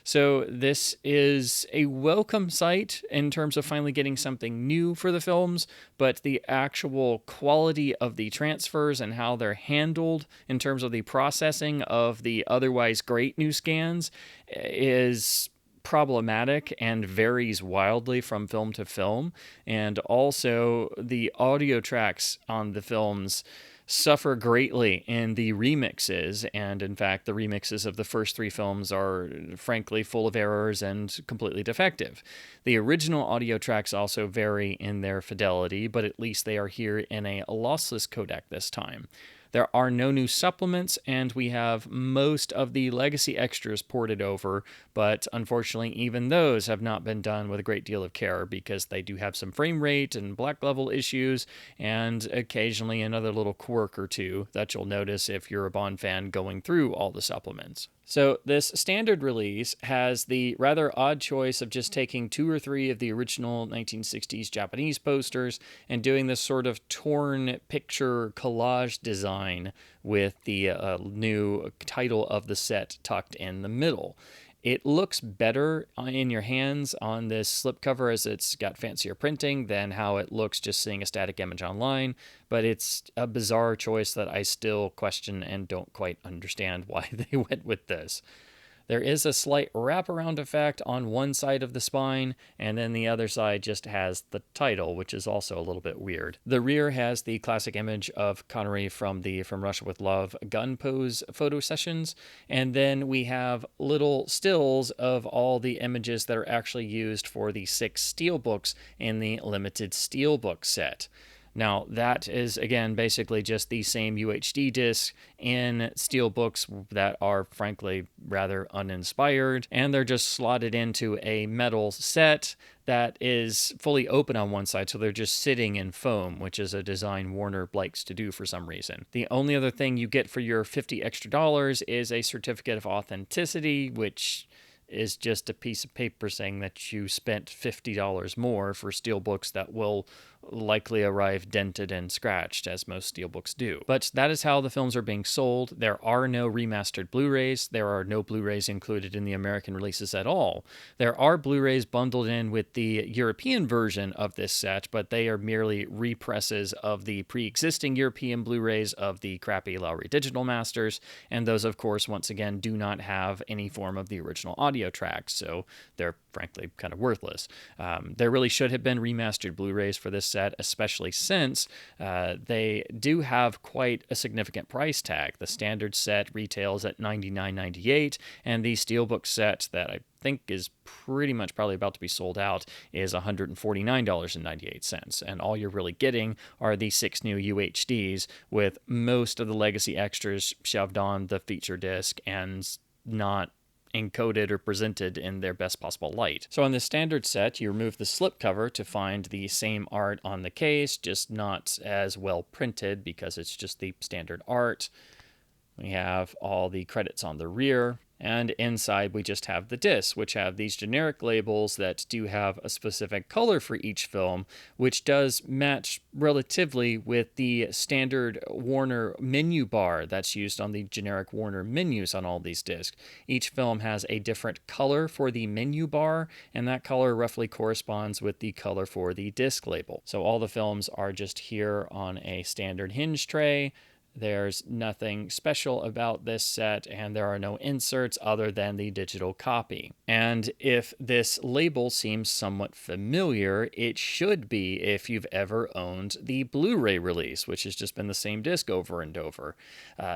So this is a welcome sight in terms of finally getting something new for the films, but the actual quality of the transfers and how they're handled in terms of the processing of the otherwise great new scans is problematic and varies wildly from film to film. And also the audio tracks on the films suffer greatly in the remixes, and in fact the remixes of the first 3 films are frankly full of errors and completely defective. The original audio tracks also vary in their fidelity, but at least they are here in a lossless codec this time. There are no new supplements, and we have most of the legacy extras ported over, but unfortunately even those have not been done with a great deal of care because they do have some frame rate and black level issues, and occasionally another little quirk or two that you'll notice if you're a Bond fan going through all the supplements. So this standard release has the rather odd choice of just taking 2 or 3 of the original 1960s Japanese posters and doing this sort of torn picture collage design with the new title of the set tucked in the middle. It looks better in your hands on this slipcover as it's got fancier printing than how it looks just seeing a static image online, but it's a bizarre choice that I still question and don't quite understand why they went with this. There is a slight wraparound effect on one side of the spine, and then the other side just has the title, which is also a little bit weird. The rear has the classic image of Connery from the From Russia with Love gun pose photo sessions, and then we have little stills of all the images that are actually used for the 6 steelbooks in the limited steelbook set. Now, that is, again, basically just the same UHD disc in steelbooks that are, frankly, rather uninspired, and they're just slotted into a metal set that is fully open on one side, so they're just sitting in foam, which is a design Warner likes to do for some reason. The only other thing you get for your $50 extra is a certificate of authenticity, which is just a piece of paper saying that you spent $50 more for steelbooks that will likely arrive dented and scratched, as most steelbooks do. But that is how the films are being sold. There are no remastered Blu-rays. There are no Blu-rays included in the American releases at all. There are Blu-rays bundled in with the European version of this set, but they are merely represses of the pre-existing European Blu-rays of the crappy Lowry Digital Masters, and those, of course, once again, do not have any form of the original audio tracks, so they're frankly kind of worthless. There really should have been remastered Blu-rays for this set, especially since they do have quite a significant price tag. The standard set retails at $99.98, and the steelbook set that I think is pretty much probably about to be sold out is $149.98, and all you're really getting are the 6 new UHDs with most of the legacy extras shoved on the feature disc and not encoded or presented in their best possible light. So on the standard set, you remove the slipcover to find the same art on the case, just not as well printed because it's just the standard art. We have all the credits on the rear. And inside we just have the discs, which have these generic labels that do have a specific color for each film, which does match relatively with the standard Warner menu bar that's used on the generic Warner menus on all these discs. Each film has a different color for the menu bar, and that color roughly corresponds with the color for the disc label. So all the films are just here on a standard hinge tray. There's nothing special about this set, and there are no inserts other than the digital copy. And if this label seems somewhat familiar, it should be if you've ever owned the Blu-ray release, which has just been the same disc over and over.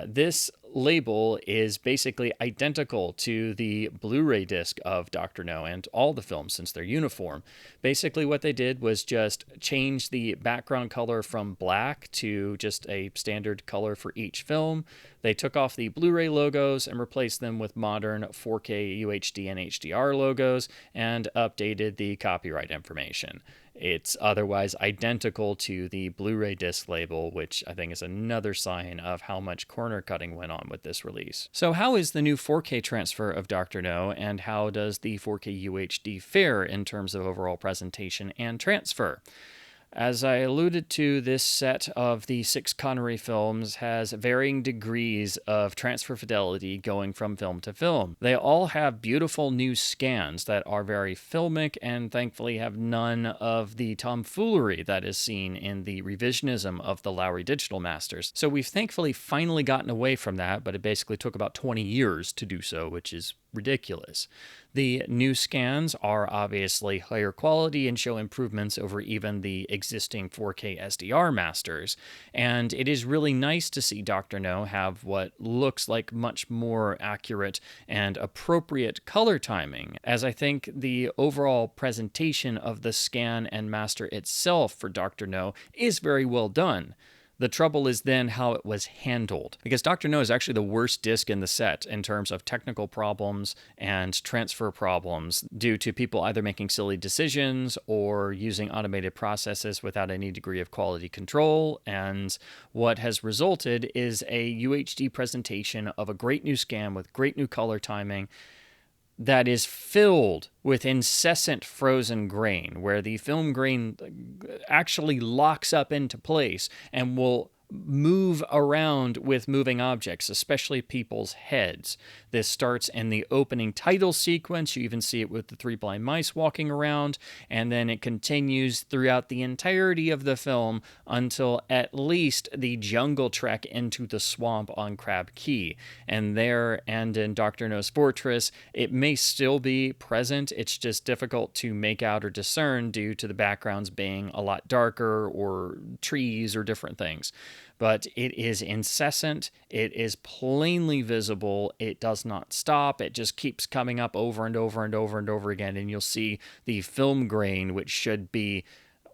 This label is basically identical to the Blu-ray disc of Dr. No and all the films since they're uniform. Basically what they did was just change the background color from black to just a standard color for each film. They took off the Blu-ray logos and replaced them with modern 4K UHD and HDR logos and updated the copyright information. It's otherwise identical to the Blu-ray disc label, which I think is another sign of how much corner cutting went on with this release. So how is the new 4K transfer of Dr. No, and how does the 4K UHD fare in terms of overall presentation and transfer? As I alluded to, this set of the 6 Connery films has varying degrees of transfer fidelity going from film to film. They all have beautiful new scans that are very filmic and thankfully have none of the tomfoolery that is seen in the revisionism of the Lowry Digital Masters. So we've thankfully finally gotten away from that, but it basically took about 20 years to do so, which is ridiculous. The new scans are obviously higher quality and show improvements over even the existing 4K SDR masters, and it is really nice to see Dr. No have what looks like much more accurate and appropriate color timing, as I think the overall presentation of the scan and master itself for Dr. No is very well done. The trouble is then how it was handled, because Dr. No is actually the worst disc in the set in terms of technical problems and transfer problems due to people either making silly decisions or using automated processes without any degree of quality control, and what has resulted is a UHD presentation of a great new scan with great new color timing that is filled with incessant frozen grain, where the film grain actually locks up into place and will move around with moving objects, especially people's heads. This starts in the opening title sequence. You even see it with the 3 blind mice walking around, and then it continues throughout the entirety of the film until at least the jungle trek into the swamp on Crab Key. And there and in Dr. No's Fortress, it may still be present. It's just difficult to make out or discern due to the backgrounds being a lot darker or trees or different things. But it is incessant, it is plainly visible, it does not stop, it just keeps coming up over and over and over and over again, and you'll see the film grain, which should be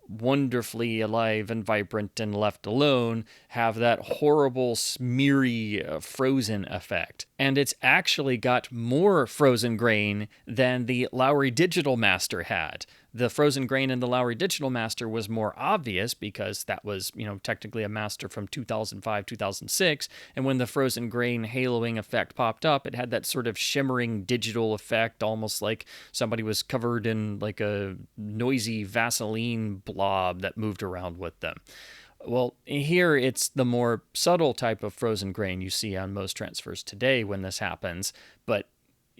wonderfully alive and vibrant and left alone, have that horrible smeary frozen effect. And it's actually got more frozen grain than the Lowry Digital Master had. The frozen grain in the Lowry Digital Master was more obvious because that was, technically a master from 2005, 2006. And when the frozen grain haloing effect popped up, it had that sort of shimmering digital effect, almost like somebody was covered in like a noisy Vaseline blob that moved around with them. Well, here it's the more subtle type of frozen grain you see on most transfers today when this happens, but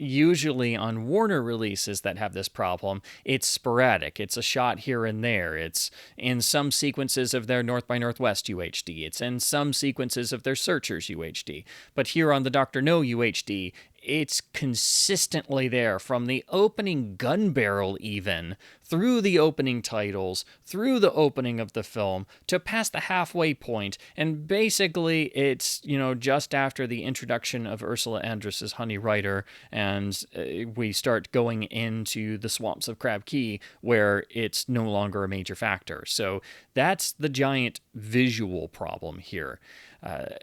usually on Warner releases that have this problem, it's sporadic. It's a shot here and there. It's in some sequences of their North by Northwest UHD. It's in some sequences of their Searchers UHD. But here on the Dr. No UHD, it's consistently there from the opening gun barrel even, through the opening titles, through the opening of the film, to past the halfway point, and basically it's, just after the introduction of Ursula Andress's Honey Rider, and we start going into the swamps of Crab Key, where it's no longer a major factor. So that's the giant visual problem here.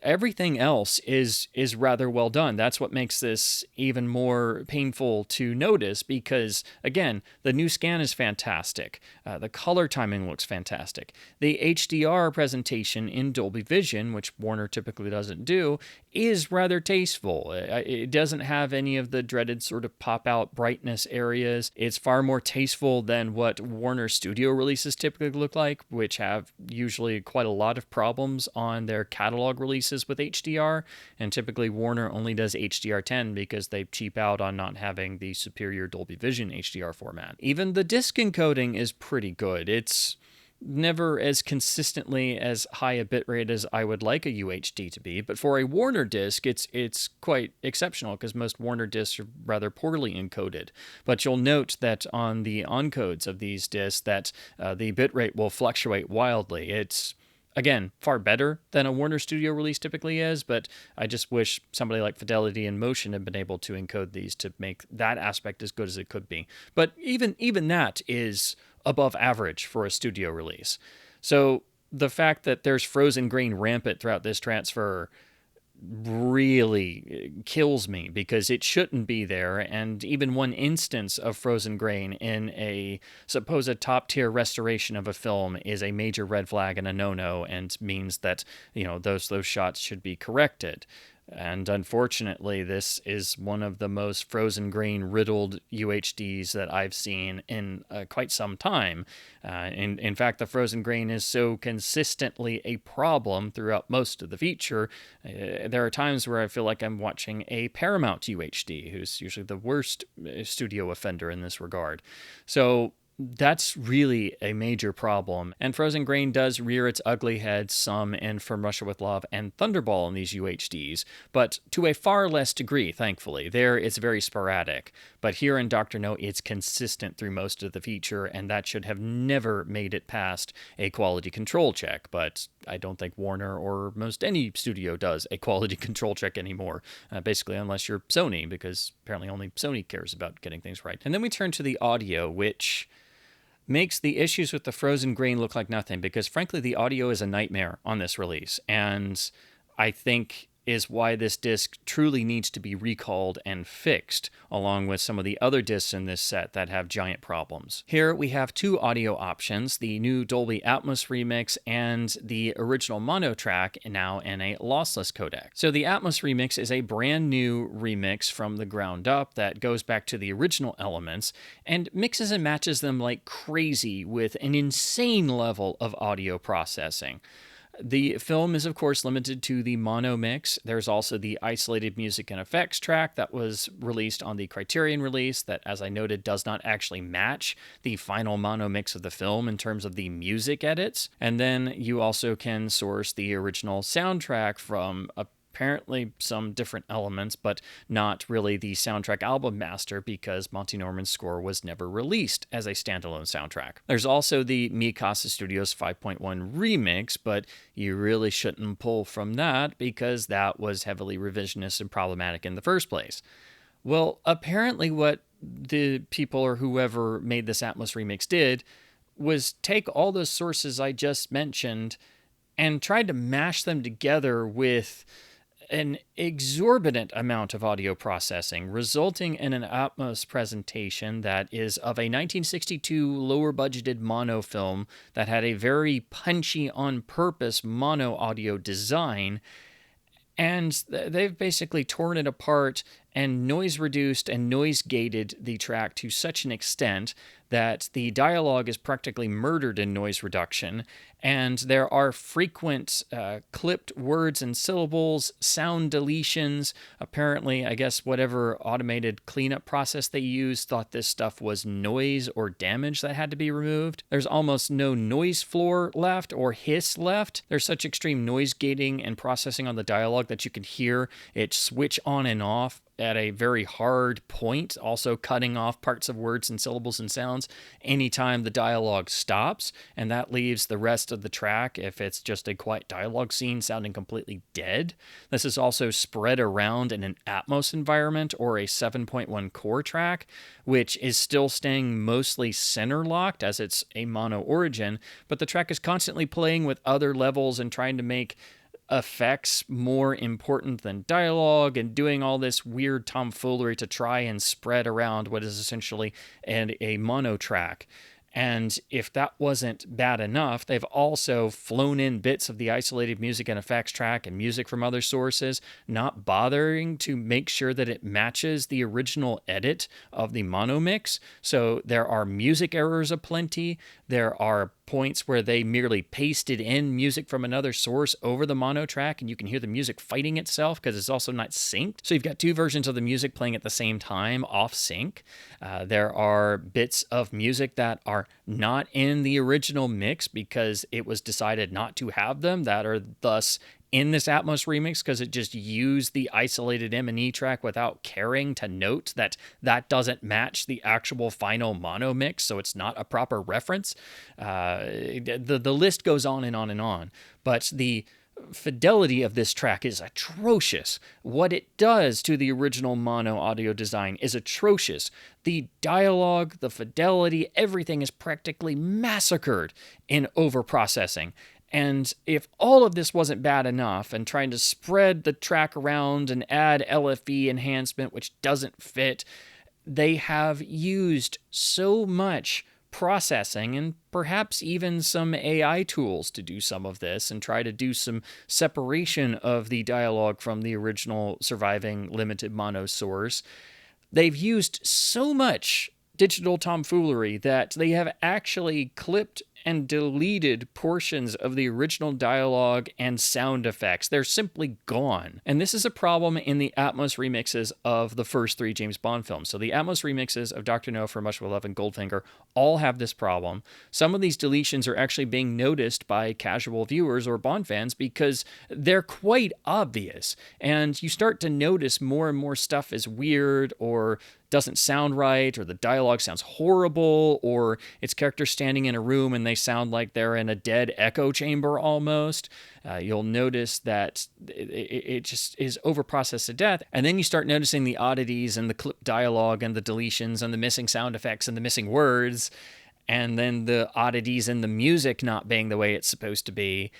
Everything else is rather well done. That's what makes this even more painful to notice because, again, the new scan is fantastic. fantastic. The color timing looks fantastic. The HDR presentation in Dolby Vision, which Warner typically doesn't do, is rather tasteful. It doesn't have any of the dreaded sort of pop-out brightness areas. It's far more tasteful than what Warner studio releases typically look like, which have usually quite a lot of problems on their catalog releases with HDR, and typically Warner only does HDR10 because they cheap out on not having the superior Dolby Vision HDR format. Even the disc encoding is pretty good. It's never as consistently as high a bitrate as I would like a UHD to be, but for a Warner disc, it's quite exceptional because most Warner discs are rather poorly encoded. But you'll note that on the encodes of these discs that the bitrate will fluctuate wildly. It's, again, far better than a Warner Studio release typically is, but I just wish somebody like Fidelity and Motion had been able to encode these to make that aspect as good as it could be. But even that is above average for a studio release. So the fact that there's frozen grain rampant throughout this transfer really kills me because it shouldn't be there, and even one instance of frozen grain in a supposed top-tier restoration of a film is a major red flag and a no-no, and means that, those shots should be corrected. And unfortunately, this is one of the most frozen grain riddled UHDs that I've seen in quite some time. In fact, the frozen grain is so consistently a problem throughout most of the feature. There are times where I feel like I'm watching a Paramount UHD, who's usually the worst studio offender in this regard. So that's really a major problem, and frozen grain does rear its ugly head some in From Russia with Love and Thunderball in these UHDs, but to a far less degree, thankfully. There, it's very sporadic, but here in Dr. No, it's consistent through most of the feature, and that should have never made it past a quality control check, but I don't think Warner or most any studio does a quality control check anymore, basically unless you're Sony, because apparently only Sony cares about getting things right. And then we turn to the audio, which makes the issues with the frozen grain look like nothing, because frankly the audio is a nightmare on this release, and I think is why this disc truly needs to be recalled and fixed, along with some of the other discs in this set that have giant problems. Here we have two audio options, the new Dolby Atmos remix and the original mono track, now in a lossless codec. So the Atmos remix is a brand new remix from the ground up that goes back to the original elements and mixes and matches them like crazy with an insane level of audio processing. The film is, of course, limited to the mono mix. There's also the isolated music and effects track that was released on the Criterion release that, as I noted, does not actually match the final mono mix of the film in terms of the music edits. And then you also can source the original soundtrack from apparently some different elements, but not really the soundtrack album master because Monty Norman's score was never released as a standalone soundtrack. There's also the Micasa Studios 5.1 remix, but you really shouldn't pull from that because that was heavily revisionist and problematic in the first place. Well, apparently what the people or whoever made this Atmos remix did was take all those sources I just mentioned and tried to mash them together with an exorbitant amount of audio processing, resulting in an Atmos presentation that is of a 1962 lower budgeted mono film that had a very punchy on purpose mono audio design. And they've basically torn it apart and noise reduced and noise gated the track to such an extent that the dialogue is practically murdered in noise reduction, and there are frequent clipped words and syllables, sound deletions. Apparently, I guess whatever automated cleanup process they used thought this stuff was noise or damage that had to be removed. There's almost no noise floor left or hiss left. There's such extreme noise gating and processing on the dialogue that you can hear it switch on and off at a very hard point, also cutting off parts of words and syllables and sounds anytime the dialogue stops, and that leaves the rest of the track, if it's just a quiet dialogue scene, sounding completely dead. This is also spread around in an Atmos environment or a 7.1 core track, which is still staying mostly center locked as it's a mono origin, but the track is constantly playing with other levels and trying to make effects more important than dialogue and doing all this weird tomfoolery to try and spread around what is essentially a mono track. And if that wasn't bad enough, they've also flown in bits of the isolated music and effects track and music from other sources, not bothering to make sure that it matches the original edit of the mono mix. So there are music errors aplenty. There are points where they merely pasted in music from another source over the mono track, and you can hear the music fighting itself because it's also not synced. So you've got two versions of the music playing at the same time, off sync. There are bits of music that are not in the original mix because it was decided not to have them, that are thus in this Atmos remix because it just used the isolated M&E track without caring to note that that doesn't match the actual final mono mix, so it's not a proper reference. The list goes on and on and on, but the fidelity of this track is atrocious. What it does to the original mono audio design is atrocious. The dialogue, the fidelity, everything is practically massacred in overprocessing. And if all of this wasn't bad enough, and trying to spread the track around and add LFE enhancement, which doesn't fit, they have used so much processing and perhaps even some AI tools to do some of this and try to do some separation of the dialogue from the original surviving limited mono source. They've used so much digital tomfoolery that they have actually clipped and deleted portions of the original dialogue and sound effects. They're simply gone. And this is a problem in the Atmos remixes of the first three James Bond films. So the Atmos remixes of Dr. No, For Much Will Love, and Goldfinger all have this problem. Some of these deletions are actually being noticed by casual viewers or Bond fans because they're quite obvious. And you start to notice more and more stuff is weird or doesn't sound right, or the dialogue sounds horrible, or it's characters standing in a room and they sound like they're in a dead echo chamber almost. You'll notice that it just is overprocessed to death. And then you start noticing the oddities and the clip dialogue and the deletions and the missing sound effects and the missing words, and then the oddities in the music not being the way it's supposed to be.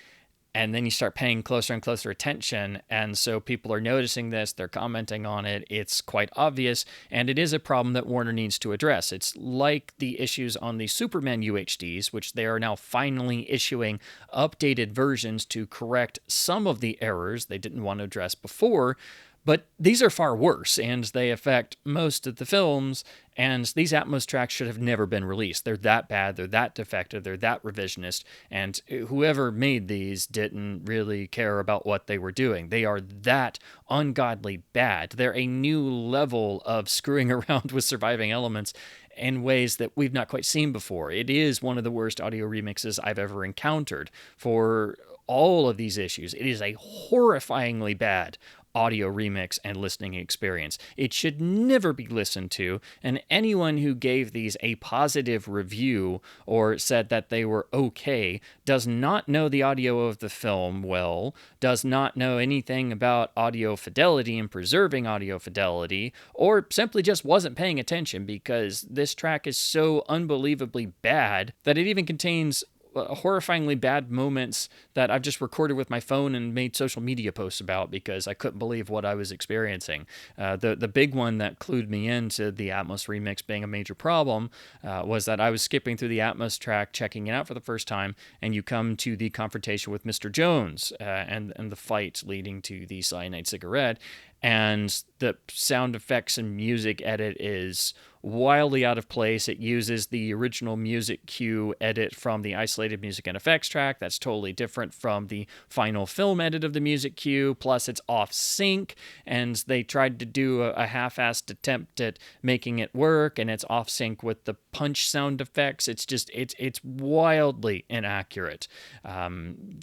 And then you start paying closer and closer attention. And so people are noticing this, they're commenting on it. It's quite obvious. And it is a problem that Warner needs to address. It's like the issues on the Superman UHDs, which they are now finally issuing updated versions to correct some of the errors they didn't want to address before. But these are far worse, and they affect most of the films, and these Atmos tracks should have never been released. They're that bad, they're that defective, they're that revisionist, and whoever made these didn't really care about what they were doing. They are that ungodly bad. They're a new level of screwing around with surviving elements in ways that we've not quite seen before. It is one of the worst audio remixes I've ever encountered for all of these issues. It is a horrifyingly bad audio remix and listening experience. It should never be listened to, and anyone who gave these a positive review or said that they were okay does not know the audio of the film well, does not know anything about audio fidelity and preserving audio fidelity, or simply just wasn't paying attention because this track is so unbelievably bad that it even contains horrifyingly bad moments that I've just recorded with my phone and made social media posts about because I couldn't believe what I was experiencing. The big one that clued me into the Atmos remix being a major problem was that I was skipping through the Atmos track, checking it out for the first time, and you come to the confrontation with Mr. Jones and the fight leading to the cyanide cigarette, and the sound effects and music edit is wildly out of place. It uses the original music cue edit from the isolated music and effects track. That's totally different from the final film edit of the music cue. Plus, it's off sync, and they tried to do a half-assed attempt at making it work, and it's off sync with the punch sound effects. It's wildly inaccurate.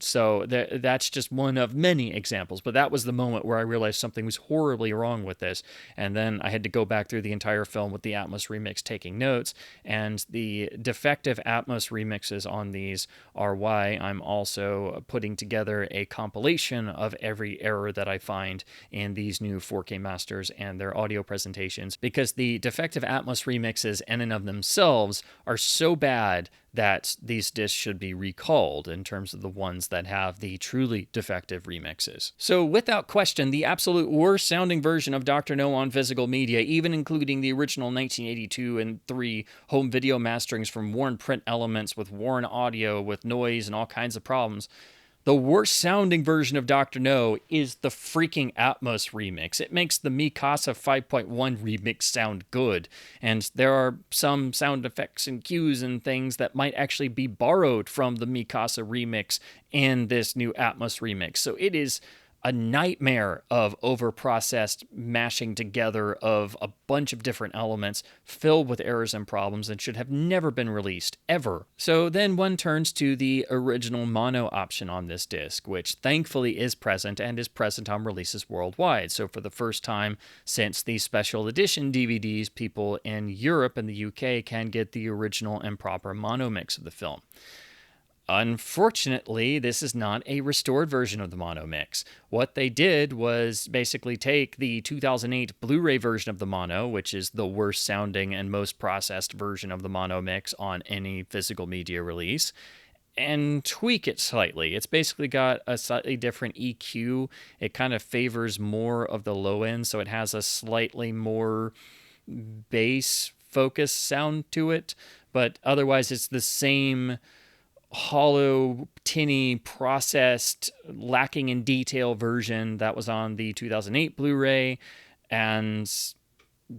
So that's just one of many examples. But that was the moment where I realized something was horribly wrong with this, and then I had to go back through the entire film with the Atmos remix taking notes, and the defective Atmos remixes on these are why I'm also putting together a compilation of every error that I find in these new 4K masters and their audio presentations, because the defective Atmos remixes in and of themselves are so bad that these discs should be recalled in terms of the ones that have the truly defective remixes. So without question, the absolute worst sounding version of Dr. No on physical media, even including the original 1982 and 3 home video masterings from worn print elements with worn audio, with noise and all kinds of problems. The worst sounding version of Dr. No is the freaking Atmos remix. It makes the Micasa 5.1 remix sound good, and there are some sound effects and cues and things that might actually be borrowed from the Micasa remix in this new Atmos remix. So it is a nightmare of overprocessed mashing together of a bunch of different elements filled with errors and problems and should have never been released, ever. So then one turns to the original mono option on this disc, which thankfully is present and is present on releases worldwide. So for the first time since the special edition DVDs, people in Europe and the UK can get the original and proper mono mix of the film. Unfortunately, this is not a restored version of the mono mix. What they did was basically take the 2008 Blu-ray version of the mono, which is the worst sounding and most processed version of the mono mix on any physical media release, and tweak it slightly. It's basically got a slightly different EQ. It kind of favors more of the low end, so it has a slightly more bass focused sound to it, but otherwise it's the same hollow, tinny, processed, lacking in detail version that was on the 2008 Blu-ray, and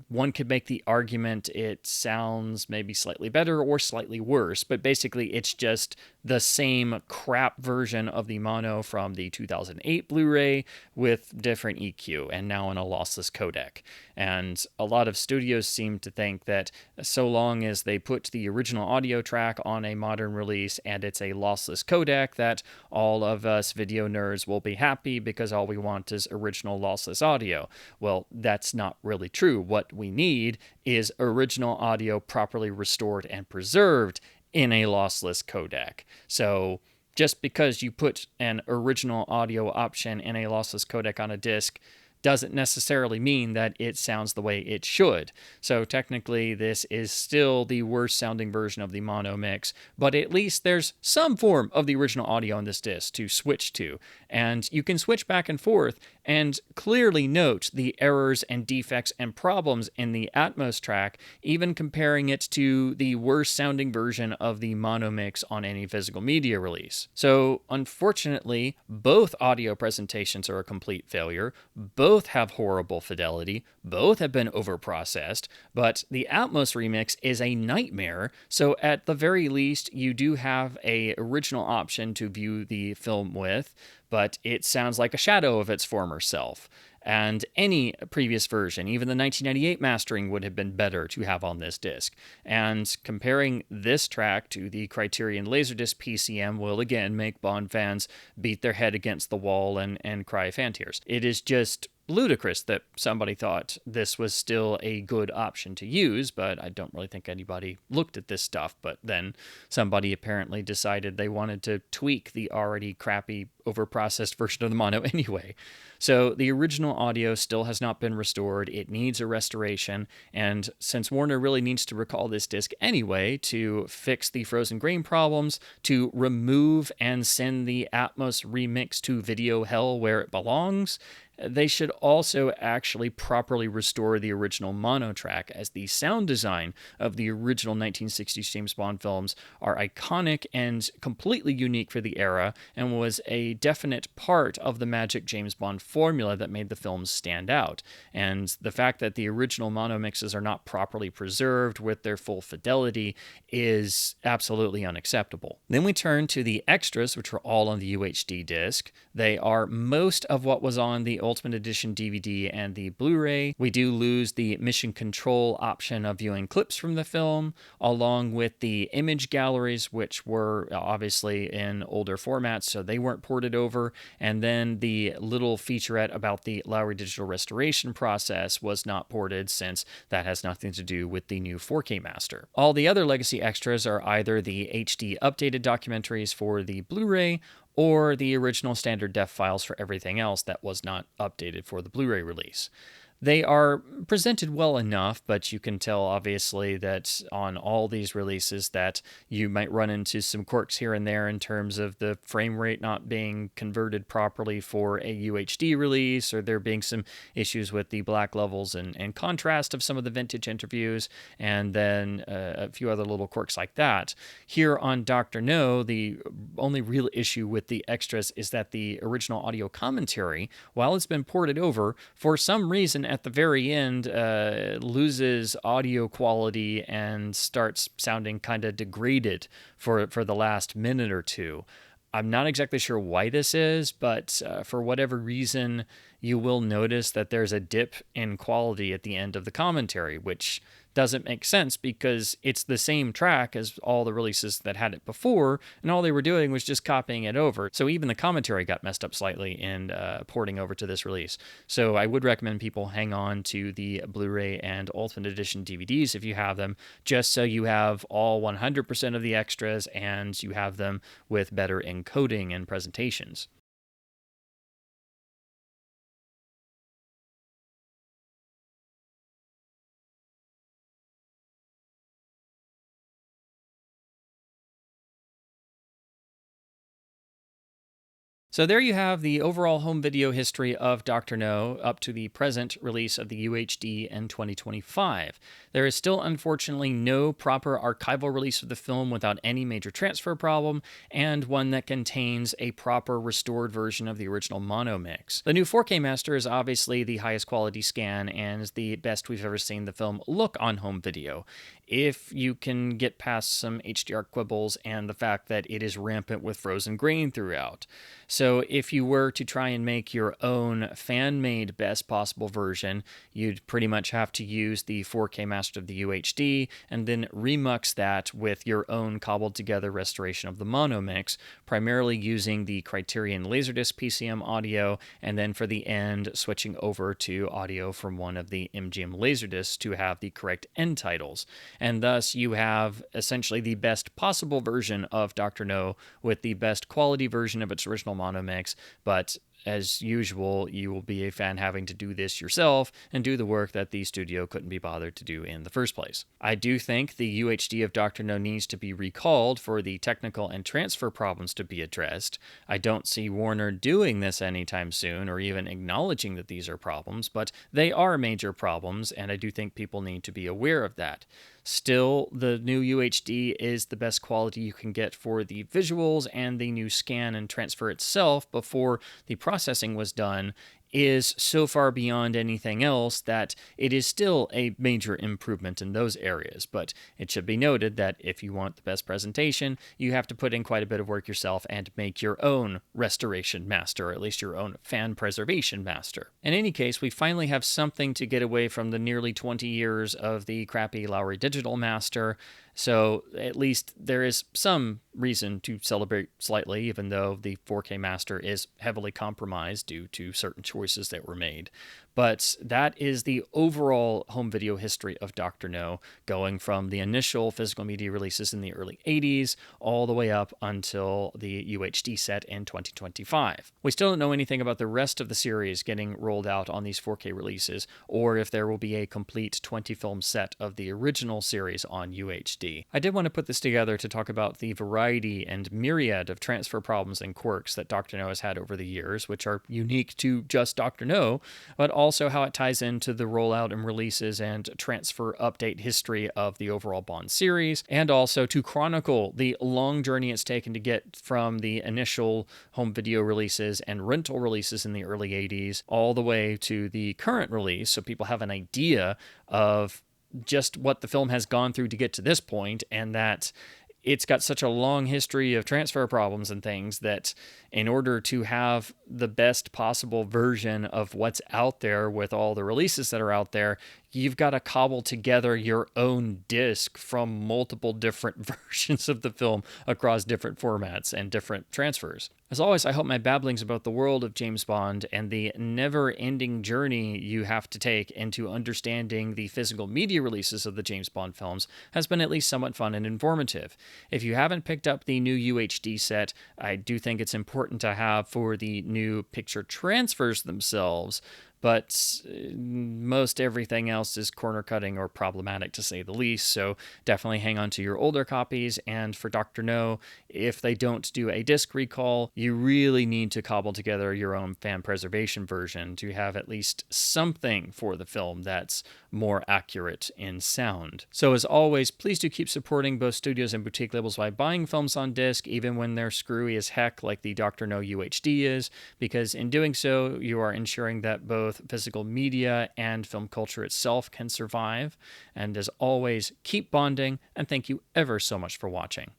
one could make the argument it sounds maybe slightly better or slightly worse, but basically it's just the same crap version of the mono from the 2008 Blu-ray with different EQ and now in a lossless codec. And a lot of studios seem to think that so long as they put the original audio track on a modern release and it's a lossless codec, that all of us video nerds will be happy because all we want is original lossless audio. Well, that's not really true. What we need is original audio properly restored and preserved in a lossless codec. So just because you put an original audio option in a lossless codec on a disc doesn't necessarily mean that it sounds the way it should. So technically this is still the worst sounding version of the mono mix, but at least there's some form of the original audio on this disc to switch to. And you can switch back and forth and clearly note the errors and defects and problems in the Atmos track, even comparing it to the worst sounding version of the mono mix on any physical media release. So unfortunately, both audio presentations are a complete failure. Both have horrible fidelity, both have been overprocessed, but the Atmos remix is a nightmare, so at the very least you do have an original option to view the film with, but it sounds like a shadow of its former self. And any previous version, even the 1998 mastering, would have been better to have on this disc. And comparing this track to the Criterion Laserdisc PCM will again make Bond fans beat their head against the wall and cry fan tears. It is just ludicrous that somebody thought this was still a good option to use, but I don't really think anybody looked at this stuff. But then somebody apparently decided they wanted to tweak the already crappy, overprocessed version of the mono anyway. So the original audio still has not been restored. It needs a restoration, and since Warner really needs to recall this disc anyway to fix the frozen grain problems, to remove and send the Atmos remix to video hell where it belongs, they should also actually properly restore the original mono track, as the sound design of the original 1960s James Bond films are iconic and completely unique for the era, and was a definite part of the magic James Bond formula that made the films stand out. And the fact that the original mono mixes are not properly preserved with their full fidelity is absolutely unacceptable. Then we turn to the extras, which are all on the UHD disc. They are most of what was on the Ultimate Edition DVD and the Blu-ray. We do lose the mission control option of viewing clips from the film, along with the image galleries, which were obviously in older formats, so they weren't ported over, and then the little featurette about the Lowry Digital restoration process was not ported, since that has nothing to do with the new 4K master. All the other legacy extras are either the HD updated documentaries for the Blu-ray, or the original standard def files for everything else that was not updated for the Blu-ray release. They are presented well enough, but you can tell obviously that on all these releases that you might run into some quirks here and there in terms of the frame rate not being converted properly for a UHD release, or there being some issues with the black levels and contrast of some of the vintage interviews, and then a few other little quirks like that. Here on Dr. No, the only real issue with the extras is that the original audio commentary, while it's been ported over, for some reason at the very end loses audio quality and starts sounding kind of degraded for the last minute or two. I'm not exactly sure why this is, but for whatever reason, you will notice that there's a dip in quality at the end of the commentary, which doesn't make sense because it's the same track as all the releases that had it before, and all they were doing was just copying it over. So even the commentary got messed up slightly in porting over to this release. So I would recommend people hang on to the Blu-ray and Ultimate Edition DVDs if you have them, just so you have all 100% of the extras and you have them with better encoding and presentations. So there you have the overall home video history of Dr. No up to the present release of the UHD in 2025. There is still unfortunately no proper archival release of the film without any major transfer problem, and one that contains a proper restored version of the original mono mix. The new 4K master is obviously the highest quality scan and is the best we've ever seen the film look on home video, if you can get past some HDR quibbles and the fact that it is rampant with frozen grain throughout. So if you were to try and make your own fan-made best possible version, you'd pretty much have to use the 4K master of the UHD and then remux that with your own cobbled together restoration of the mono mix, primarily using the Criterion Laserdisc PCM audio, and then for the end switching over to audio from one of the MGM Laserdiscs to have the correct end titles. And thus you have essentially the best possible version of Dr. No with the best quality version of its original mono mix, but as usual, you will be a fan having to do this yourself and do the work that the studio couldn't be bothered to do in the first place. I do think the UHD of Dr. No needs to be recalled for the technical and transfer problems to be addressed. I don't see Warner doing this anytime soon or even acknowledging that these are problems, but they are major problems, and I do think people need to be aware of that. Still, the new UHD is the best quality you can get for the visuals, and the new scan and transfer itself before the processing was done is so far beyond anything else that it is still a major improvement in those areas. But it should be noted that if you want the best presentation, you have to put in quite a bit of work yourself and make your own restoration master, or at least your own fan preservation master. In any case, we finally have something to get away from the nearly 20 years of the crappy Lowry Digital Master. So at least there is some reason to celebrate slightly, even though the 4K master is heavily compromised due to certain choices that were made. But that is the overall home video history of Dr. No, going from the initial physical media releases in the early 80s all the way up until the UHD set in 2025. We still don't know anything about the rest of the series getting rolled out on these 4K releases, or if there will be a complete 20-film set of the original series on UHD. I did want to put this together to talk about the variety and myriad of transfer problems and quirks that Dr. No has had over the years, which are unique to just Dr. No, but also how it ties into the rollout and releases and transfer update history of the overall Bond series, and also to chronicle the long journey it's taken to get from the initial home video releases and rental releases in the early 80s all the way to the current release, so people have an idea of just what the film has gone through to get to this point, and that it's got such a long history of transfer problems and things that in order to have the best possible version of what's out there with all the releases that are out there, you've got to cobble together your own disc from multiple different versions of the film across different formats and different transfers. As always, I hope my babblings about the world of James Bond and the never-ending journey you have to take into understanding the physical media releases of the James Bond films has been at least somewhat fun and informative. If you haven't picked up the new UHD set, I do think it's important to have for the new picture transfers themselves, but most everything else is corner cutting or problematic to say the least, so definitely hang on to your older copies. And for Dr. No, if they don't do a disc recall, you really need to cobble together your own fan preservation version to have at least something for the film that's more accurate in sound. So as always, please do keep supporting both studios and boutique labels by buying films on disc, even when they're screwy as heck like the Dr. No UHD is, because in doing so, you are ensuring that both physical media and film culture itself can survive. And as always, keep bonding, and thank you ever so much for watching.